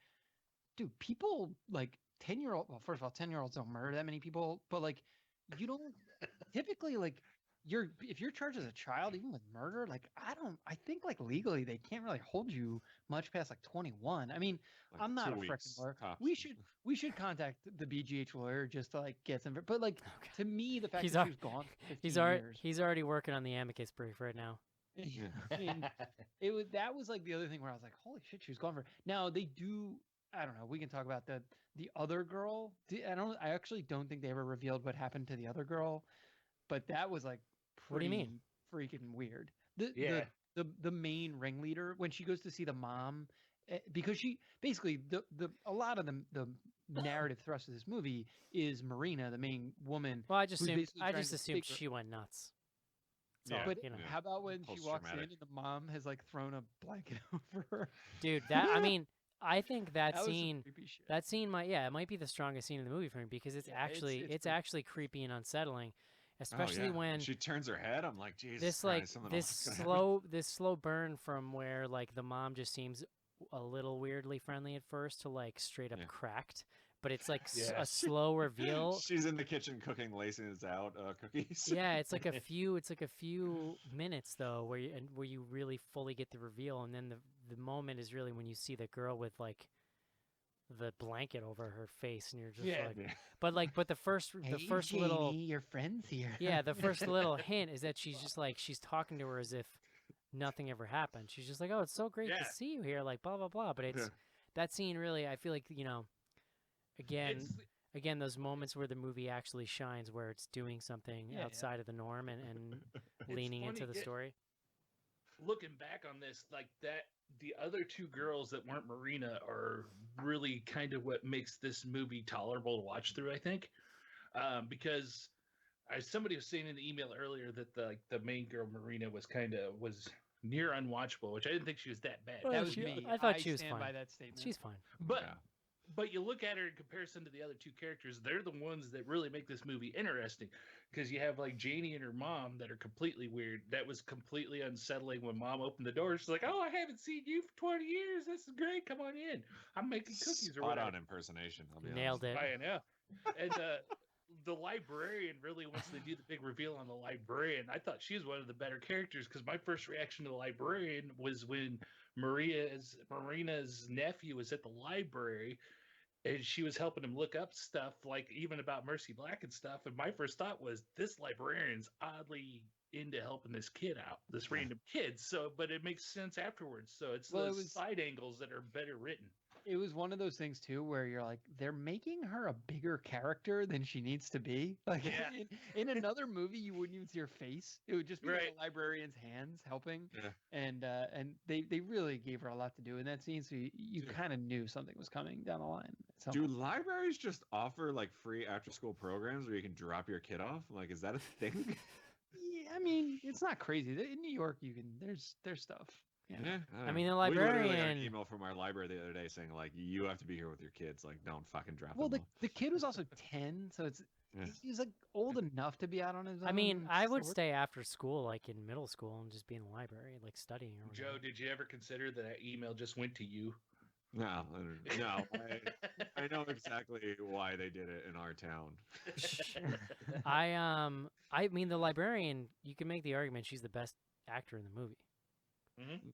dude, people like 10-year-old. Well, first of all, 10-year-olds don't murder that many people, but like, you don't typically like. If you're charged as a child, even with murder, like I think like legally they can't really hold you much past like 21. I mean, Like, I'm not 2 a weeks, freaking lawyer. tops. We should contact the BGH lawyer just to like get some. But like Okay. to me, the fact He's that al- she was gone for 15 He's already years. he's already working on the amicus brief right now. I mean, that was like the other thing where I was like, holy shit, she was gone for. Now they do. I don't know. We can talk about the other girl. I actually don't think they ever revealed what happened to the other girl, but that was like What do you mean? freaking weird. The Yeah. the main ringleader when she goes to see the mom, because she basically a lot of the narrative thrust of this movie is Marina, the main woman. Well, I just who's assumed basically trying to assumed figure- she went nuts. Yeah, all, But you know. yeah. how about when she walks in Post-traumatic. and the mom has like thrown a blanket over her? Dude, that I mean, I think that was some scene creepy shit. that scene it might be the strongest scene in the movie for me because it's Yeah, it's- actually it's it's pretty- actually creepy and unsettling, Oh, especially yeah. when she turns her head, I'm like, Jesus this like Christ, something this else is gonna happen. this slow burn from where like the mom just seems a little weirdly friendly at first to like straight up Yeah. cracked, but it's like Yeah. a slow reveal. She's in the kitchen cooking Laces out cookies. Yeah, it's like a few minutes though where you really fully get the reveal, and then the moment is really when you see the girl with like the blanket over her face, and you're just Yeah. like, Yeah. but the first little your friend's here. yeah, the first little hint is that she's just like she's talking to her as if nothing ever happened. She's just like, "Oh, it's so great Yeah. to see you here," like blah blah blah. But it's Yeah. that scene really. I feel like again, It's- again, those moments where the movie actually shines, where it's doing something Yeah, yeah. outside of the norm and leaning into funny, the story. looking back on this, like that, the other two girls that weren't Marina are really kind of what makes this movie tolerable to watch through. I think, because somebody was saying in the email earlier that the main girl Marina was near unwatchable, which I didn't think she was that bad. Well, That was she- me. I thought she was stand fine. by that statement. She's fine. But Yeah. But you look at her in comparison to the other two characters, they're the ones that really make this movie interesting. Because you have like Janie and her mom that are completely weird. That was completely unsettling when mom opened the door. She's like, "Oh, I haven't seen you for 20 years. This is great. Come on in. I'm making cookies or Spot whatever." on impersonation. I'll be Nailed honest. it. I know. And the librarian, really, once they do the big reveal on the librarian, I thought she was one of the better characters because my first reaction to the librarian was when Marina's nephew was at the library and she was helping him look up stuff, like even about Mercy Black and stuff. And my first thought was, this librarian's oddly into helping this kid out, this random kid. So, but it makes sense afterwards. So it's Well, it those was- side angles that are better written. It was one of those things too where you're like, they're making her a bigger character than she needs to be. Like Yeah. in another movie, you wouldn't even see her face. It would just be like Right. the librarian's hands helping. Yeah. And they really gave her a lot to do in that scene, so you Yeah. kind of knew something was coming down the line. at some Do point. libraries just offer like free after school programs where you can drop your kid off? Like, is that a thing? Yeah, I mean, it's not crazy. In New York, you can. There's stuff. Yeah. I mean, the We literally got an librarian- email from our library the other day saying like, you have to be here with your kids. Like, don't fucking drop Well, them the kid was also 10, so it's Yeah. he's like old enough to be out on his own. I mean, I would sort. stay after school, like in middle school, and just be in the library, like studying or Joe, whatever. did you ever consider that email just went to you? No, no. I know exactly why they did it in our town. I mean, the librarian. You can make the argument she's the best actor in the movie. Mhm.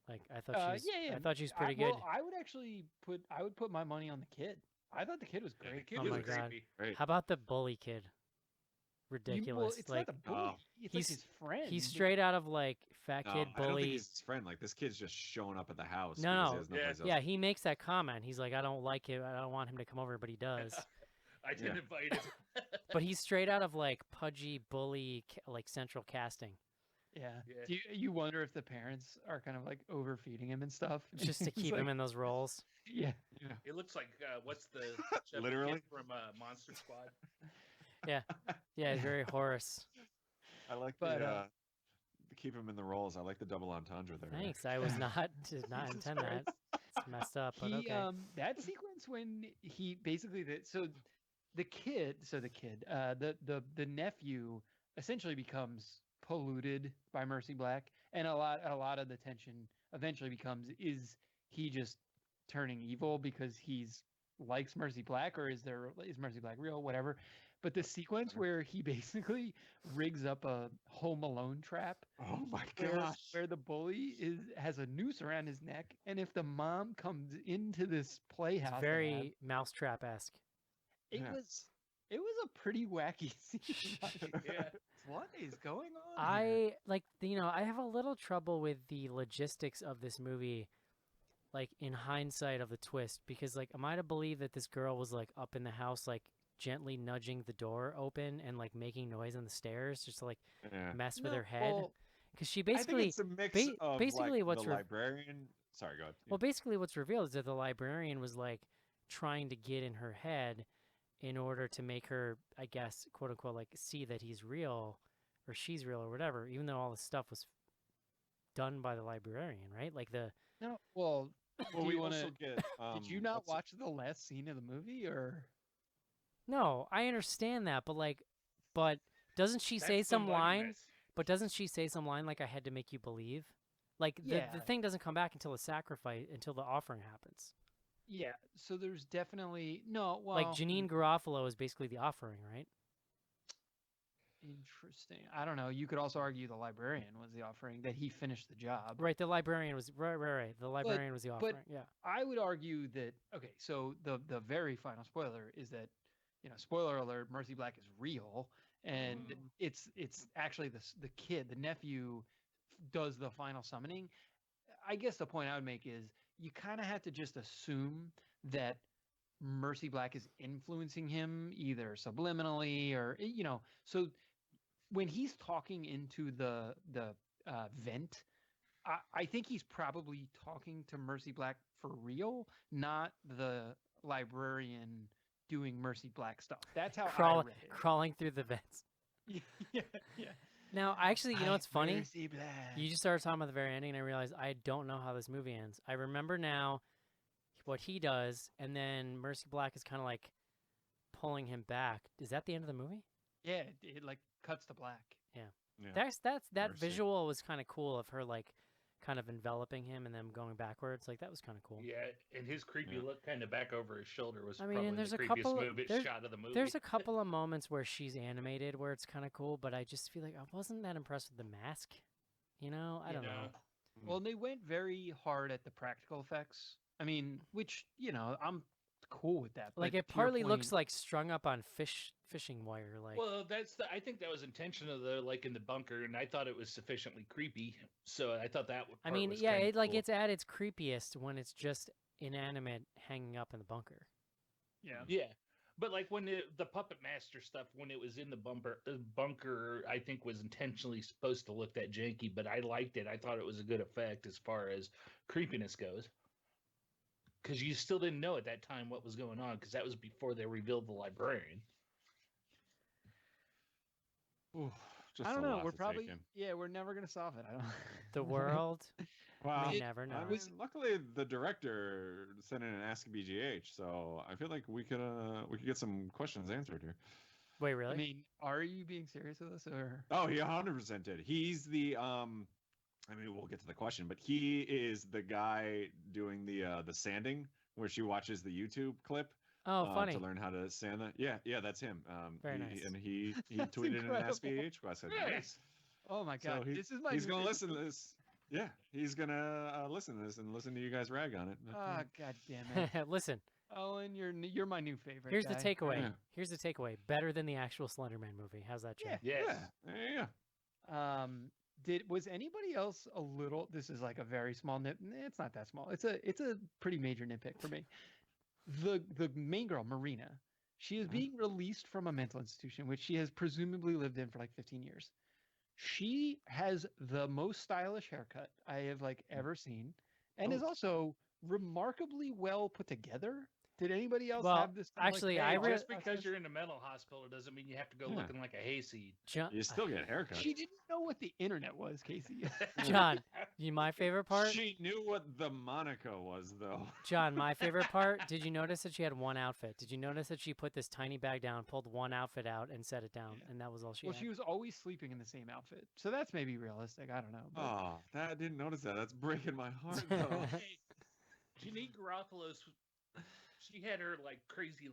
Like I thought she's. yeah. I thought she was pretty good. Well, I would actually put my money on the kid. I thought the kid was Yeah, the great. kid Oh was my God. creepy. Right. How about the bully kid? Well, Ridiculous. it's like not the bully. Oh. It's he's- like his friend. he's straight out of like fat No, kid I don't think bully. he's his friend. Like, this kid's just showing up at the house. No, because no. he has no place else Yeah, to- he makes that comment. He's like, I don't like it. I don't want him to come over, but he does. I didn't Yeah. invite him. But he's straight out of like pudgy bully, like central casting, Yeah. Yeah. Do you wonder if the parents are kind of like overfeeding him and stuff, just to It's keep like- him in those roles. Yeah. Yeah. It looks like what's the chubby Literally? kid from Monster Squad? Yeah, he's very Horace. I like But, the keep him in the roles. I like the double entendre there. Thanks. I was not did not Jesus intend that. It's messed up, but He okay. that sequence when he basically the kid the nephew essentially becomes polluted by Mercy Black, and a lot of the tension eventually becomes, is he just turning evil because he's likes Mercy Black, or is Mercy Black real, whatever. But the sequence where he basically rigs up a Home Alone trap Oh my where, gosh. where the bully has a noose around his neck, and if the mom comes into this playhouse, It's they have, very Mousetrap-esque. it Yeah. was a pretty wacky scene. Like, Yeah. what is going on? I like I have a little trouble with the logistics of this movie, like in hindsight of the twist, because like am I to believe that this girl was like up in the house like gently nudging the door open and like making noise on the stairs just to like Yeah. mess with No, her head? well, Because she I think basically it's a mix ba- of basically like, what's the re- librarian. Sorry, go ahead. Well, basically, what's revealed is that the librarian was like trying to get in her head in order to make her, I guess, quote unquote, like see that he's real or she's real or whatever, even though all this stuff was done by the librarian, right? Like the no, well, Well, do we you wanna- also get. did you not what's it- watch the last scene of the movie, or? no, I understand that, but doesn't she say That's the some money line? mess. But doesn't she say some line like "I had to make you believe"? Like the Yeah. thing doesn't come back until the sacrifice, until the offering happens. Yeah, so there's definitely no. Well, Like Janine Garofalo is basically the offering, right? Interesting. I don't know. You could also argue the librarian was the offering, that he finished the job. Right. The librarian was right. The librarian was the offering. Yeah. I would argue that, okay, so the very final spoiler is that, spoiler alert, Mercy Black is real, and it's actually the kid, the nephew, does the final summoning. I guess the point I would make is you kind of have to just assume that Mercy Black is influencing him either subliminally or so when he's talking into the vent, I think he's probably talking to Mercy Black for real, not the librarian doing Mercy Black stuff. That's how I read it. Crawling through the vents. yeah. Now, actually, you know what's funny? Mercy Black. You just started talking about the very ending, and I realized I don't know how this movie ends. I remember now what he does, and then Mercy Black is kind of like pulling him back. Is that the end of the movie? Yeah, it like cuts to black. Yeah. That Mercy. visual was kind of cool of her like kind of enveloping him and then going backwards. Like that was kind of cool. Yeah, and his creepy Yeah. look kind of back over his shoulder was I mean, probably and there's the a creepiest couple. There's, shot of the movie. there's a couple of moments where she's animated where it's kind of cool, but I just feel like I wasn't that impressed with the mask. You know, I don't know. Well, they went very hard at the practical effects. I mean, which I'm cool with that. Like but it to your partly looks point- like strung up on fishing wire. Like Well, I think that was intentional though, like in the bunker, and I thought it was sufficiently creepy, so I thought that. I part mean, was yeah, kinda cool. it's at its creepiest when it's just inanimate hanging up in the bunker. Yeah, but like when the puppet master stuff, when it was in the bunker, I think was intentionally supposed to look that janky, but I liked it. I thought it was a good effect as far as creepiness goes, because you still didn't know at that time what was going on, because that was before they revealed the librarian. Ooh, just I don't a know. lot We're to take probably in. we're never gonna solve it. I don't. The world, Well, we never know. I mean, luckily the director sent in an Ask BGH, so I feel like we could get some questions answered here. Wait, really? I mean, are you being serious with us or? Oh, he 100% did. He's the I mean, we'll get to the question, but he is the guy doing the sanding where she watches the YouTube clip oh, funny. to learn how to sand that. Yeah, that's him. Very he, nice. And he That's tweeted an Ask incredible. BGH question. Yes. Oh my God! So this is my. he's new gonna favorite listen to this. Yeah, he's gonna listen to this and listen to you guys rag on it. Ah, God damn it, Listen, Owen! You're my new favorite. here's guy. the takeaway. Yeah. Here's the takeaway. Better than the actual Slenderman movie. How's that, Joe? Yeah. Yes. Yeah. Was anybody else a little? This is like a very small nit. It's not that small. It's a pretty major nitpick for me. The main girl, Marina, she is Uh-huh. being released from a mental institution, which she has presumably lived in for like 15 years. She has the most stylish haircut I have like ever seen, and is Oh. also remarkably well put together. Did anybody else Well, have this? kind of, actually, like, I thought re- Just because process? you're in a mental hospital doesn't mean you have to go Yeah. looking like a hayseed. John, You still get haircuts. She didn't know what the internet was, Casey. John, my favorite part. She knew what the Monica was, though. John, my favorite part. Did you notice that she had one outfit? Did you notice that she put this tiny bag down, pulled one outfit out, and set it down, and that was all she Well, had? she was always sleeping in the same outfit, so that's maybe realistic. I don't know. But Oh, I didn't notice that. That's breaking my heart, though. Hey, Janine Garofalo's, she had her like crazy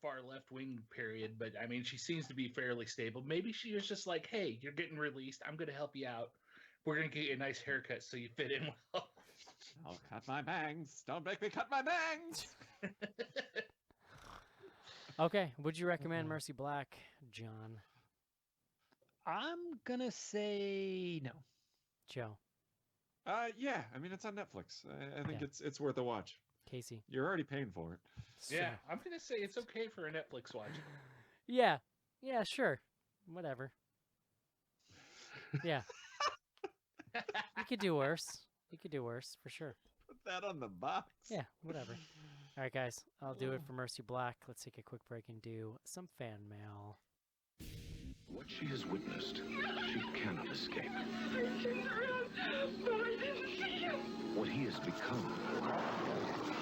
far left wing period, but I mean, she seems to be fairly stable. Maybe she was just like, "Hey, you're getting released. I'm going to help you out. We're going to get you a nice haircut so you fit in well." I'll cut my bangs. Don't make me cut my bangs. Okay, would you recommend Mercy Black, John? I'm gonna say no. Joe? Yeah. I mean, it's on Netflix. I think Yeah. it's worth a watch. Casey? You're already paying for it. Yeah, I'm going to say it's okay for a Netflix watch. Yeah. Yeah, sure. Whatever. Yeah. You could do worse. You could do worse, for sure. Put that on the box. Yeah, whatever. All right, guys. I'll do it for Mercy Black. Let's take a quick break and do some fan mail. What she has witnessed, she cannot escape. What he has become,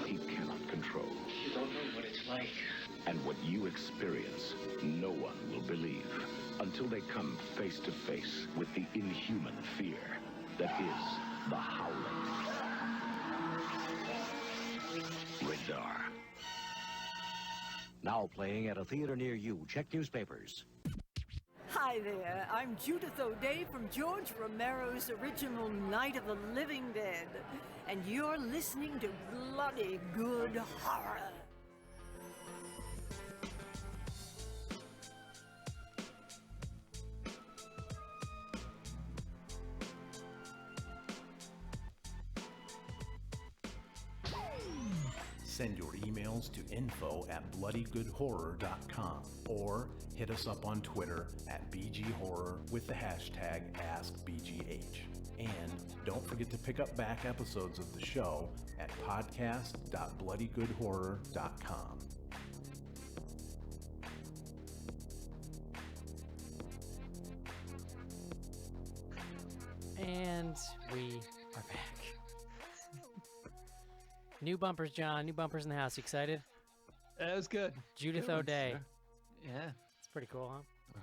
he cannot control. You don't know what it's like. And what you experience, no one will believe until they come face to face with the inhuman fear that is the Howling. Radar. Now playing at a theater near you. Check newspapers. Hi there, I'm Judith O'Day from George Romero's original Night of the Living Dead, and you're listening to Bloody Good Horror. Send your emails to info@bloodygoodhorror.com or hit us up on Twitter at BGHorror with the hashtag AskBGH. And don't forget to pick up back episodes of the show at podcast.bloodygoodhorror.com. And we are back. New bumpers, John. New bumpers in the house. You excited? That was good. Judith Good ones, O'Day. yeah. Yeah. It's pretty cool, huh?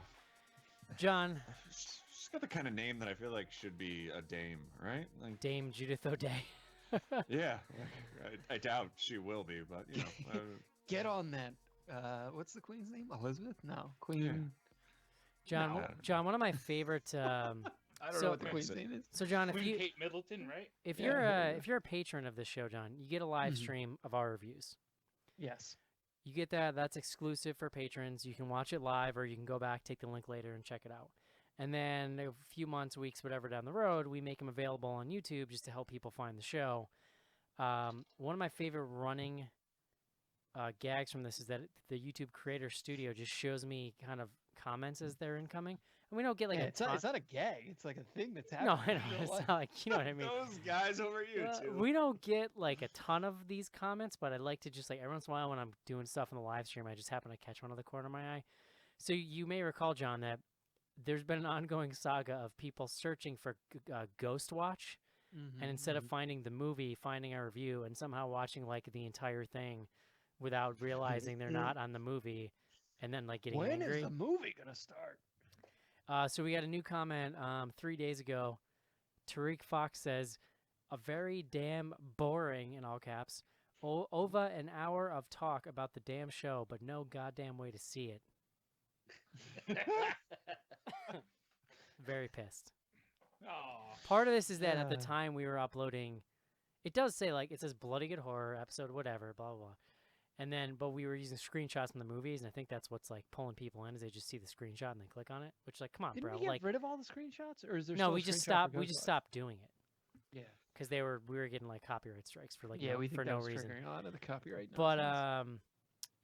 John. She's got the kind of name that I feel like should be a dame, right? Like, Dame Judith O'Day. yeah. I doubt she will be, but you know. Get on that. What's the queen's name? Elizabeth? No, Queen. John, No. John, one of my favorite. I don't So- know what the queen's name is. So, John, if Queen you Kate Middleton, right? if Yeah, you're there you if you're a patron of this show, John, you get a live Mhm. stream of our reviews. Yes. You get that. That's exclusive for patrons. You can watch it live, or you can go back, take the link later, and check it out. And then a few months, weeks, whatever down the road, we make them available on YouTube just to help people find the show. One of my favorite running gags from this is that the YouTube Creator Studio just shows me kind of comments as they're incoming, and we don't get like Yeah, a it's ton. not a gag. It's like a thing that's No, happening. I know. in real It's life. not like, you know what I mean. Those guys over YouTube. We don't get like a ton of these comments, but I like to just like every once in a while when I'm doing stuff in the live stream, I just happen to catch one of the corner of my eye. So you may recall, John, that there's been an ongoing saga of people searching for Ghost Watch, and instead of finding the movie, finding our review, and somehow watching like the entire thing without realizing they're not on the movie, and then like getting when angry. is the movie gonna start? So we got a new comment 3 days ago. Tariq Fox says, "A very damn boring," in all caps, over an hour of talk about the damn show, but no goddamn way to see it. Very pissed. Oh, Part of this is that at the Yeah. time we were uploading, it does say like, it says Bloody Good Horror episode, whatever, blah, blah, blah. And then, but we were using screenshots from the movies, and I think that's what's like pulling people in, is they just see the screenshot and they click on it, which like, come on, Didn't bro. we get like, rid of all the screenshots, or is there? no, still a we just screenshot for stopped. We Ghost just Watch? stopped doing it Yeah. because we were getting like copyright strikes for like Yeah, no, we think for that no was reason. triggering a lot of the copyright. But nonsense.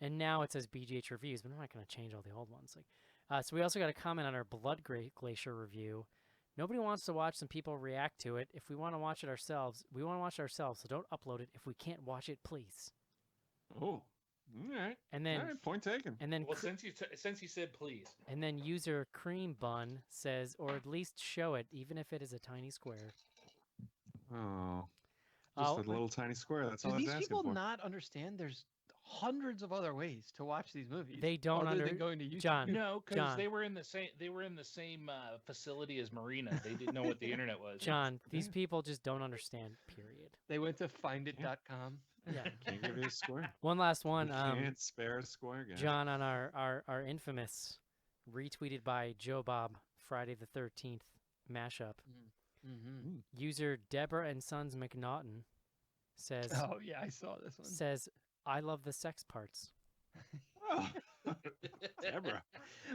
and now it says BGH reviews, but I'm not going to change all the old ones. Like, so we also got a comment on our Blood Glacier review. Nobody wants to watch some people react to it. If we want to watch it ourselves, we want to watch it ourselves. So don't upload it. If we can't watch it, please. Oh, all right. And then All right, point taken. and then well, since you said please, and then user Cream Bun says, or at least show it, even if it is a tiny square. Oh, just Oh, a little tiny square. That's all Do I was these asking people for. not understand? There's hundreds of other ways to watch these movies. They don't other than under- going to YouTube. John. no, because John. they were in the same facility as Marina. They didn't know what the internet was. John, these people just don't understand. Period. They went to findit.com. Yeah. Can't give you a square. One last one. Can't spare a square, guys. John, on our infamous retweeted by Joe Bob Friday the 13th mashup, Mm-hmm. user Deborah and Sons McNaughton says Oh yeah, I saw this one. says I love the sex parts. Oh. Deborah.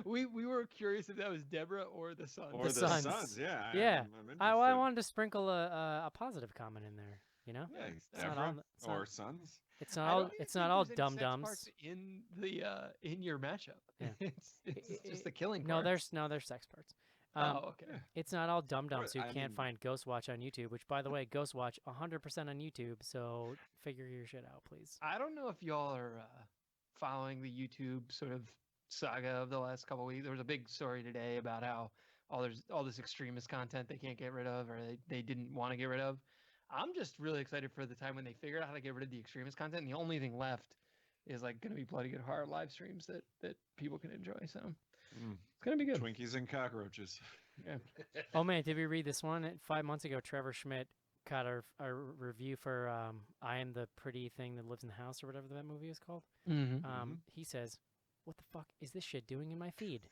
We were curious if that was Deborah or the son. Or the Sons. Sons, yeah. Yeah. I'm I interested. wanted to sprinkle a positive comment in there. You know, Yeah, It's not Deborah all- it's not- or Sons. it's I not don't all even it's think not all there's any dum sex dums. parts in the in your matchup. Yeah. It's just the killing. No, parts. there's sex parts. Oh, okay. yeah. It's not all dum dums who I can't mean- find Ghost Watch on YouTube. Which, by the way, Ghost Watch 100% on YouTube. So figure your shit out, please. I don't know if y'all are following the YouTube sort of saga of the last couple weeks. There was a big story today about how there's all this extremist content they can't get rid of, or they didn't want to get rid of. I'm just really excited for the time when they figure out how to get rid of the extremist content. And the only thing left is like going to be Bloody Good Horror live streams that people can enjoy. So it's going to be good. Twinkies and cockroaches. Yeah. Oh man, did we read this one? 5 months ago, Trevor Schmidt got our review for I Am the Pretty Thing That Lives in the House, or whatever that movie is called. Mm-hmm. He says, "What the fuck is this shit doing in my feed?"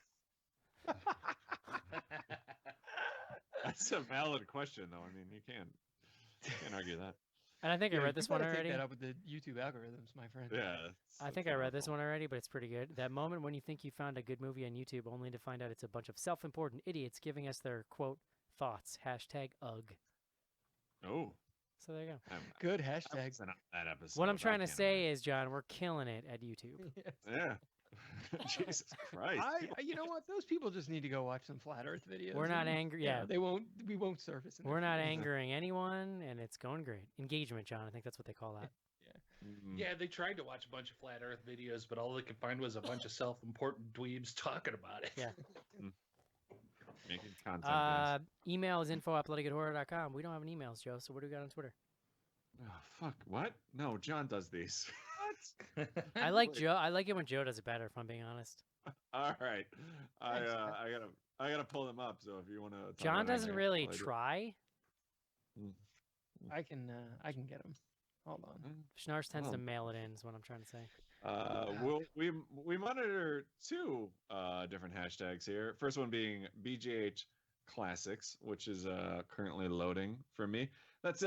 That's a valid question, though. I mean, you can't argue that. And I think I read this one already. Take that up with the YouTube algorithms, my friend. Yeah. I think I read this one already, but it's pretty good. That moment when you think you found a good movie on YouTube, only to find out it's a bunch of self-important idiots giving us their quote thoughts. #UGG. Oh. So there you go. Good I hashtag. wasn't on that episode. What I'm I trying to can't say is, John, we're killing it at YouTube. Yeah. Jesus Christ. You know what? Those people just need to go watch some flat Earth videos. We're not and, angry. yeah, Yeah, we won't surface. in their we're not feeds. angering anyone, and it's going great. Engagement, John. I think that's what they call that. Mm. Yeah, they tried to watch a bunch of flat Earth videos, but all they could find was a bunch of self-important dweebs talking about it. Yeah. Making content. guys. Email is info@bloodygoodhorror.com. We don't have any emails, Joe. So what do we got on Twitter? Oh, fuck. What? No, John does these. I like Joe. I like it when Joe does it better. If I'm being honest, All right. Thanks, man. I gotta pull them up. So if you want to, John doesn't really try. I can get him. Hold on. Schnars tends to Well, mail it in. Is what I'm trying to say. We monitor two different hashtags here. First one being BGH Classics, which is currently loading for me. That's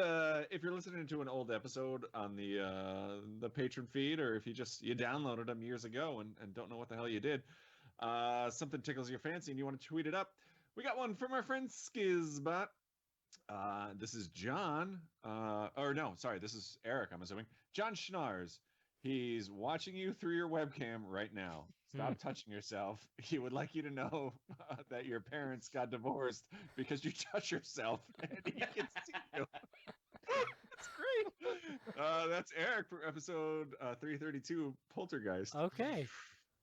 if you're listening to an old episode on the patron feed, or if you downloaded them years ago and don't know what the hell you did, something tickles your fancy and you want to tweet it up. We got one from our friend Skizbot. This is John, or no, sorry, this is Eric, I'm assuming. John Schnars. He's watching you through your webcam right now. Stop touching yourself. He would like you to know that your parents got divorced because you touch yourself and he can see you. That's great. That's Eric for episode 332, Poltergeist. Okay.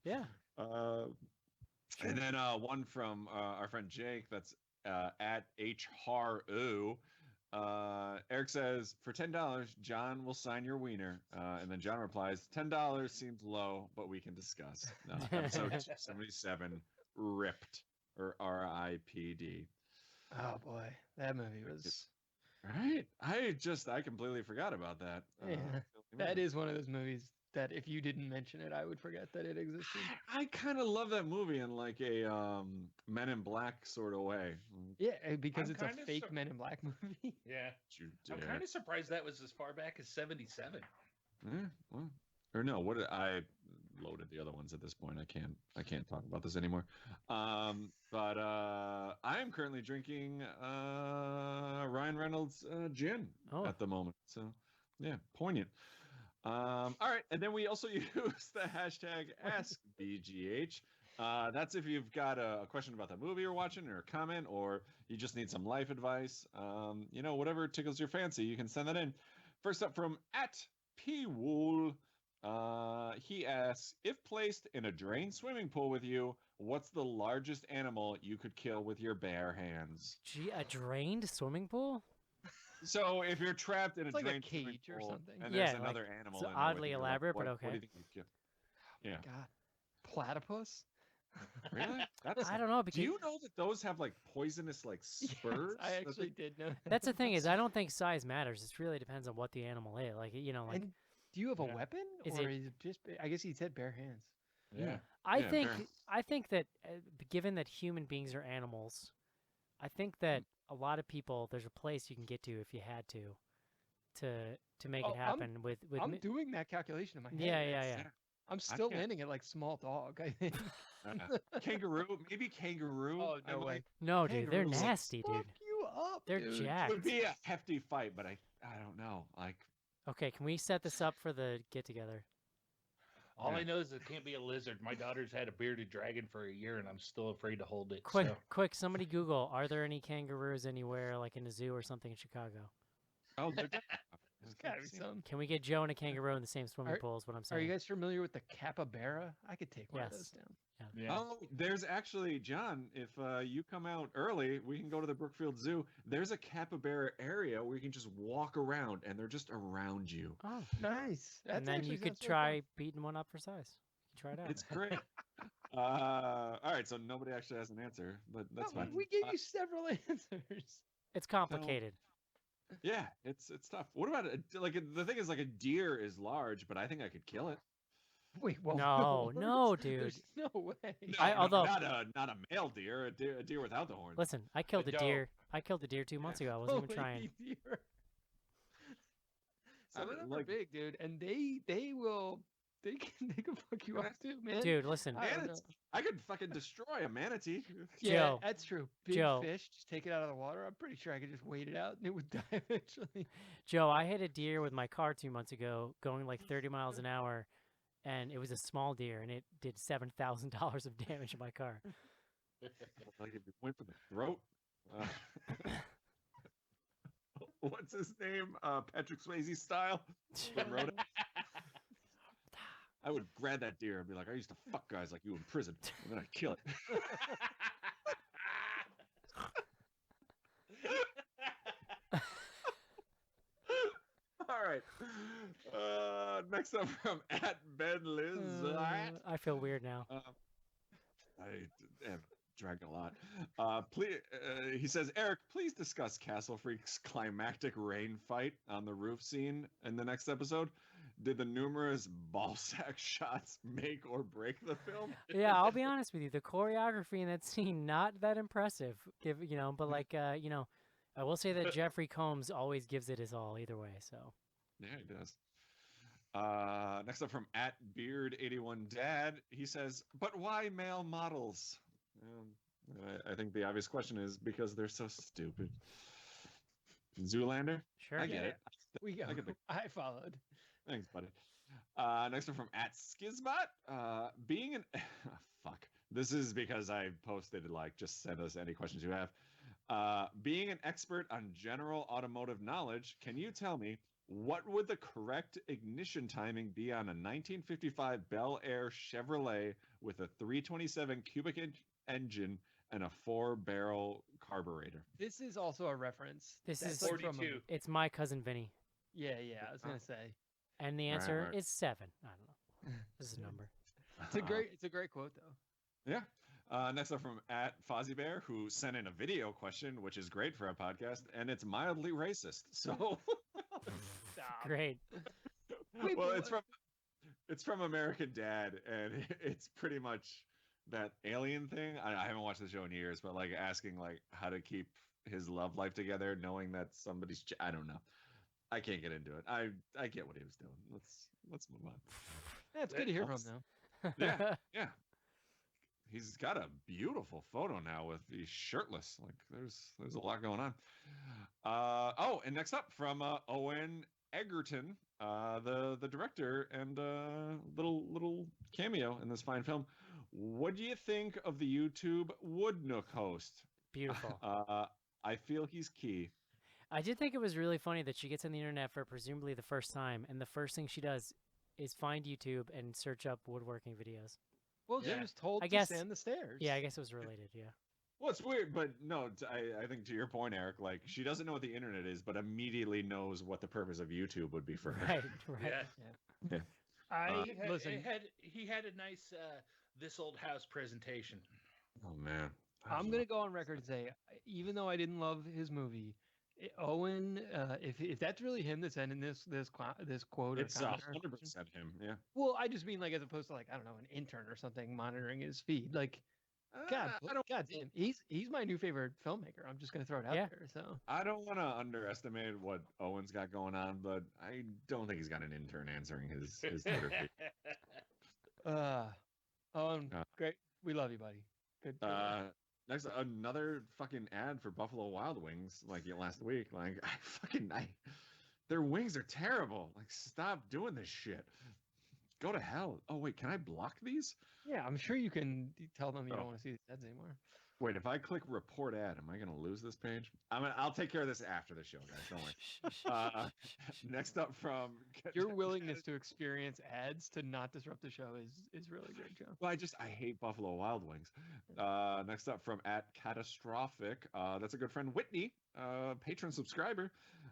Yeah. And then one from our friend Jake. That's at HRU. Eric says, for $10, John will sign your wiener. And then John replies, $10 seems low, but we can discuss. Episode 277, Ripped, or RIPD. Oh boy, that movie was. Right? I completely forgot about that. Yeah, that is one of those movies that if you didn't mention it, I would forget that it existed. I kind of love that movie in like a Men in Black sort of way. Yeah, because I'm it's a kinda fake Men in Black movie. Yeah. You I'm dare. kind of surprised that was as far back as 77. Yeah, well, or no, what did I loaded the other ones at this point? I can't talk about this anymore. But I am currently drinking Ryan Reynolds gin at the moment. So yeah, poignant. All right, and then we also use the hashtag AskBGH. That's if you've got a question about the movie you're watching, or a comment, or you just need some life advice. Whatever tickles your fancy, you can send that in. First up from @PWool. He asks, if placed in a drained swimming pool with you, what's the largest animal you could kill with your bare hands? Gee, a drained swimming pool? So if you're trapped in It's a like a drained swimming cage or pool something. and there's Yeah, another like, animal it's in there with oddly you, elaborate, but what do okay. you think you'd kill? Yeah. God, platypus. Really? That's, I don't know, do you know that those have like poisonous like spurs? I actually did know. That's the thing is, I don't think size matters. It really depends on what the animal is. Like like. And do you have a weapon, Is or it- is it just? I guess he said bare hands. Yeah. I think fair. I think that given that human beings are animals, I think that a lot of people there's a place you can get to if you had to make it happen with I'm doing that calculation in my head. yeah. I'm still can't- landing at like small dog. I think. Kangaroo, maybe kangaroo. Oh I no might- way. No, dude, they're Kangaroos will nasty, dude. Fuck you up. They're dude. It jacked. would be a hefty fight, but I don't know. Like, Okay, can we set this up for the get together? All Yeah. I know is it can't be a lizard. My daughter's had a bearded dragon for a year, and I'm still afraid to hold it. Quick, so- quick, somebody Google, are there any kangaroos anywhere like in a zoo or something in Chicago? oh, they're There's gotta be some. Can we get Joe and a kangaroo in the same swimming pool is what I'm Are saying. you guys familiar with the capybara? I could take one of those Yes. down. Yeah. Oh, there's actually, John, if you come out early, we can go to the Brookfield Zoo. There's a capybara area where you can just walk around, and they're just around you. Oh, Nice. and then you could try beating one up for size. You can try it out. It's great. All right, so nobody actually has an answer, but that's fine. We gave you several answers. It's complicated. Yeah, it's tough. What about like the thing is like a deer is large, but I think I could kill it. Wait, well, No, dude. There's no way. I- although- not a male deer, a deer without the horns. Listen, I killed a doe. deer. I killed a deer 2 months ago. I wasn't even trying. Deer. Some of them are like- big, dude, and they can fuck you up too, man. Dude, listen. I don't know. Manatee. I could fucking destroy a manatee. Yeah, Joe. that's true. Big Joe. fish, just take it out of the water. I'm pretty sure I could just wait it out and it would die eventually. Joe, I hit a deer with my car 2 months ago, going like 30 miles an hour, and it was a small deer, and it did $7,000 of damage to my car. Like if you went for the throat. What's his name? Patrick Swayze style. From Road. I would grab that deer and be like, I used to fuck guys like you in prison, and then I'd kill it. All Next up from at Ben Liz. I feel weird now. I am dragging a lot. Please, he says, Eric, please discuss Castle Freak's climactic rain fight on the roof scene in the next episode. Did the numerous ball sack shots make or break the film? Yeah, I'll be honest with you. The choreography in that scene not that impressive. But like I will say that Jeffrey Combs always gives it his all either way. So Yeah, he does. Next up from at Beard81Dad, he says, but why male models? I think the obvious question is because they're so stupid. Zoolander? sure. I get it. We go. I get the- I followed. Thanks, buddy. Next one from at Skizbot. Being an fuck. This is because I posted just send us any questions you have. Being an expert on general automotive knowledge, can you tell me what would the correct ignition timing be on a 1955 Bel Air Chevrolet with a 327 cubic inch engine and a 4-barrel carburetor? This is also a reference. This That's is like from a- 42. It's My Cousin Vinny, Yeah, I was gonna say and the Right, answer right. is 7. I don't know. This is a number. it's a great quote though. Yeah. Next up from at Fozzie Bear, who sent in a video question, which is great for a podcast, and it's mildly racist. So, Great. Wait, well, but it's from American Dad, and it's pretty much that alien thing. I haven't watched the show in years, but like asking like how to keep his love life together, knowing that somebody's. I don't know. I can't get into it. I get what he was doing. Let's move on. Yeah, it's good to hear from though. Yeah, yeah. He's got a beautiful photo now with he's shirtless. Like there's a lot going on. And next up from Owen Egerton, the director and little cameo in this fine film. What do you think of the YouTube Woodnook host? Beautiful. I feel he's key. I did think it was really funny that she gets on the internet for presumably the first time, and the first thing she does is find YouTube and search up woodworking videos. Well, she Yeah. was told I to guess- stand the stairs. Yeah, I guess it was related. Yeah. Well, it's weird, but no, I think to your point, Eric, like she doesn't know what the internet is, but immediately knows what the purpose of YouTube would be for her. Right. Right. Yeah. I He had, listen. he had a nice this old house presentation. Oh man. I'm gonna go on record and say, even though I didn't love his movie, Owen, if that's really him that's ending this quote, It's or comment or 100% him. Yeah. well, I just mean like as opposed to like I don't know an intern or something monitoring his feed. Like, God damn, he's my new favorite filmmaker. I'm just gonna throw it out Yeah. there. So I don't want to underestimate what Owen's got going on, but I don't think he's got an intern answering his Twitter feed. Owen, Yeah. great, we love you, buddy. Good. Next, another fucking ad for Buffalo Wild Wings, like last week. Like, their wings are terrible. Like, stop doing this shit. Go to hell. Oh wait, can I block these? Yeah, I'm sure you can tell them you Oh. don't want to see these ads anymore. Wait, if I click report ad, am I gonna lose this page? I'll take care of this after the show, guys. Don't worry. Next up from Your willingness to experience ads to not disrupt the show is really great, Joe. Well, I hate Buffalo Wild Wings. Next up from at Catastrophic, that's a good friend Whitney, patron subscriber.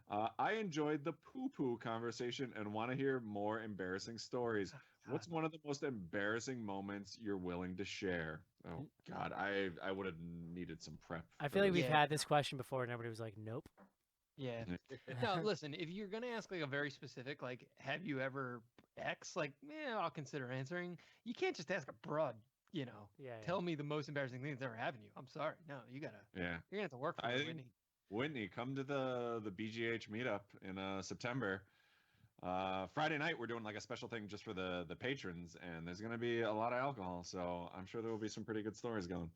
I enjoyed the poo-poo conversation and want to hear more embarrassing stories. What's one of the most embarrassing moments you're willing to share? Oh God, I would have needed some prep. I for feel like this. we've had this question before, and everybody was like, "Nope." Yeah. No, listen, if you're gonna ask like a very specific, like, have you ever X, like, I'll consider answering. You can't just ask a broad, Yeah. tell me the most embarrassing thing that's ever happened to you. I'm sorry. No, you're gonna have to work for I it, think- Whitney. Whitney, come to the BGH meetup in September. Friday night we're doing like a special thing just for the patrons, and there's gonna be a lot of alcohol, so I'm sure there will be some pretty good stories going.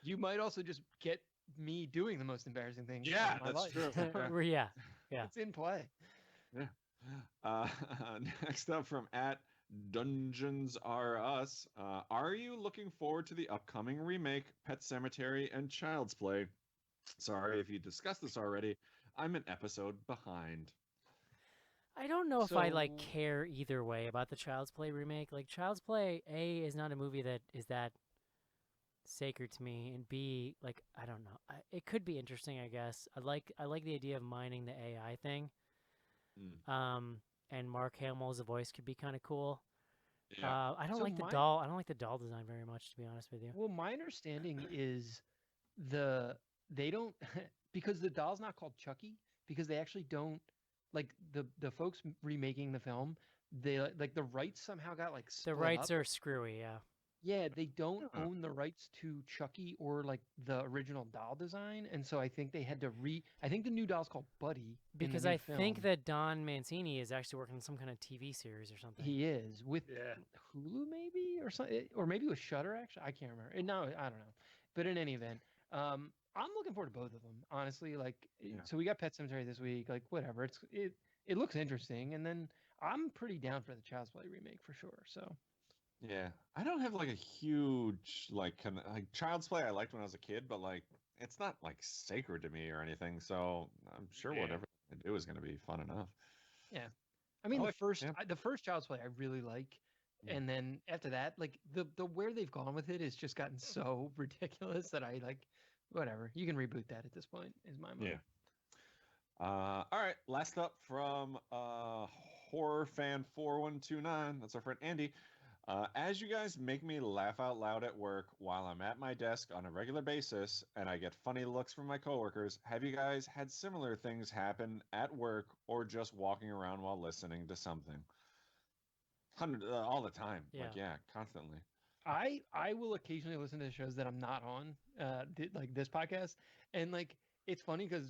You might also just get me doing the most embarrassing thing. Yeah, of my that's life. true. Yeah. It's in play. Next up from at Dungeons Are Us, are you looking forward to the upcoming remake, Pet Cemetery and Child's Play? Sorry if you discussed this already. I'm an episode behind. I don't know if I like So- care either way about the Child's Play remake. Like Child's Play, A, is not a movie that is that sacred to me, and B, like I don't know, it could be interesting. I guess I like the idea of mining the AI thing. and Mark Hamill as a voice could be kind of cool. Yeah. I don't So like the my- doll. I don't like the doll design very much, to be honest with you. Well, my understanding is they don't because the doll's not called Chucky because they actually don't like the folks remaking the film. They like the rights somehow got like The split rights up. are screwy, yeah. Yeah, they don't Huh. own the rights to Chucky or like the original doll design, and so I think they had to I think the new doll's called Buddy. in the Because new I think film. that Don Mancini is actually working on some kind of TV series or something. He is with Yeah. Hulu maybe or something, or maybe with Shutter. Actually, I can't remember. No, I don't know. But in any event, I'm looking forward to both of them. Honestly, like, Yeah. so we got Pet Cemetery this week. Like, whatever. It looks interesting, and then I'm pretty down for the Child's Play remake for sure. So Yeah, I don't have like a huge like Child's Play. I liked when I was a kid, but like it's not like sacred to me or anything. So I'm sure Yeah. whatever I do is going to be fun enough. I mean, like- yeah. the first Child's Play I really like, Yeah. and then after that, like the where they've gone with it has just gotten so ridiculous that I like, whatever. You can reboot that at this point. Is my mind. Yeah. All right. Last up from Horror Fan 4129. That's our friend Andy. As you guys make me laugh out loud at work while I'm at my desk on a regular basis and I get funny looks from my coworkers, have you guys had similar things happen at work or just walking around while listening to something? All the time. Like, Yeah. yeah, constantly. I will occasionally listen to shows that I'm not on, like this podcast, and like it's funny because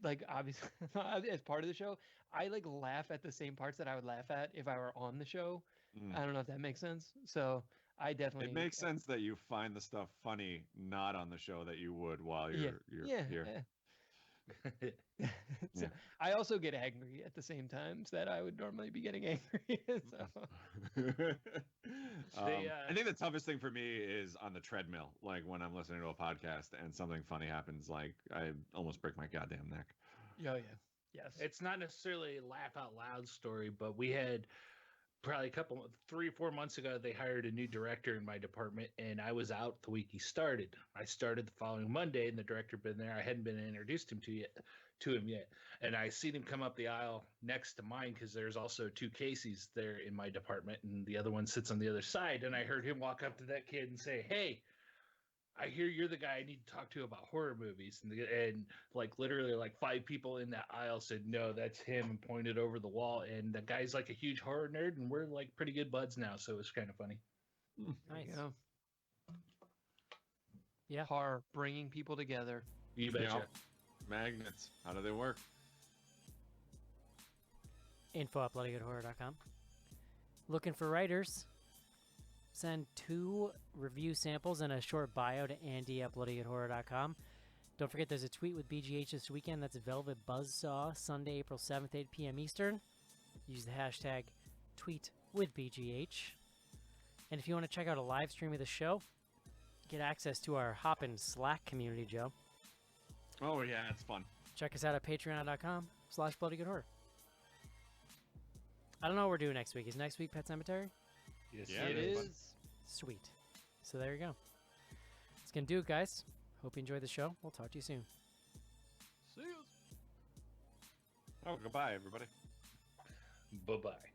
like obviously as part of the show, I like laugh at the same parts that I would laugh at if I were on the show. Mm. I don't know if that makes sense. So I definitely It makes sense that you find the stuff funny not on the show that you would while you're here. Yeah. So Yeah. I also get angry at the same times that I would normally be getting angry. So I think the toughest thing for me is on the treadmill, like when I'm listening to a podcast and something funny happens, like I almost break my goddamn neck. yeah, yes. It's not necessarily a laugh out loud story, but we had probably 3 or 4 months ago, they hired a new director in my department, and I was out the week he started. I started the following Monday, and the director been there. I hadn't been introduced to him yet, and I seen him come up the aisle next to mine because there's also 2 Caseys there in my department, and the other one sits on the other side. And I heard him walk up to that kid and say, "Hey, I hear you're the guy I need to talk to about horror movies." And like literally like 5 people in that aisle said, "No, that's him," and pointed over the wall. And the guy's like a huge horror nerd, and we're like pretty good buds now. So it's kind of funny. There you Nice. go. Yeah. Horror bringing people together. You betcha. Magnets, how do they work? info@bloodygoodhorror.com. Looking for writers? Send 2 review samples and a short bio to Andy@bloodygoodhorror.com. Don't forget there's a tweet with BGH this weekend. That's Velvet Buzzsaw, Sunday, April 7th, 8 p.m. Eastern. Use the hashtag tweetwithBGH. And if you want to check out a live stream of the show, get access to our Hoppin' Slack community, Joe. Oh yeah, it's fun. Check us out at patreon.com/bloodygoodhorror. I don't know what we're doing next week. Is next week Pet Cemetery? Yes, Yeah, It it is. is. Sweet. So there you go. That's going to do it, guys. Hope you enjoyed the show. We'll talk to you soon. See ya. Oh, goodbye, everybody. Bye bye.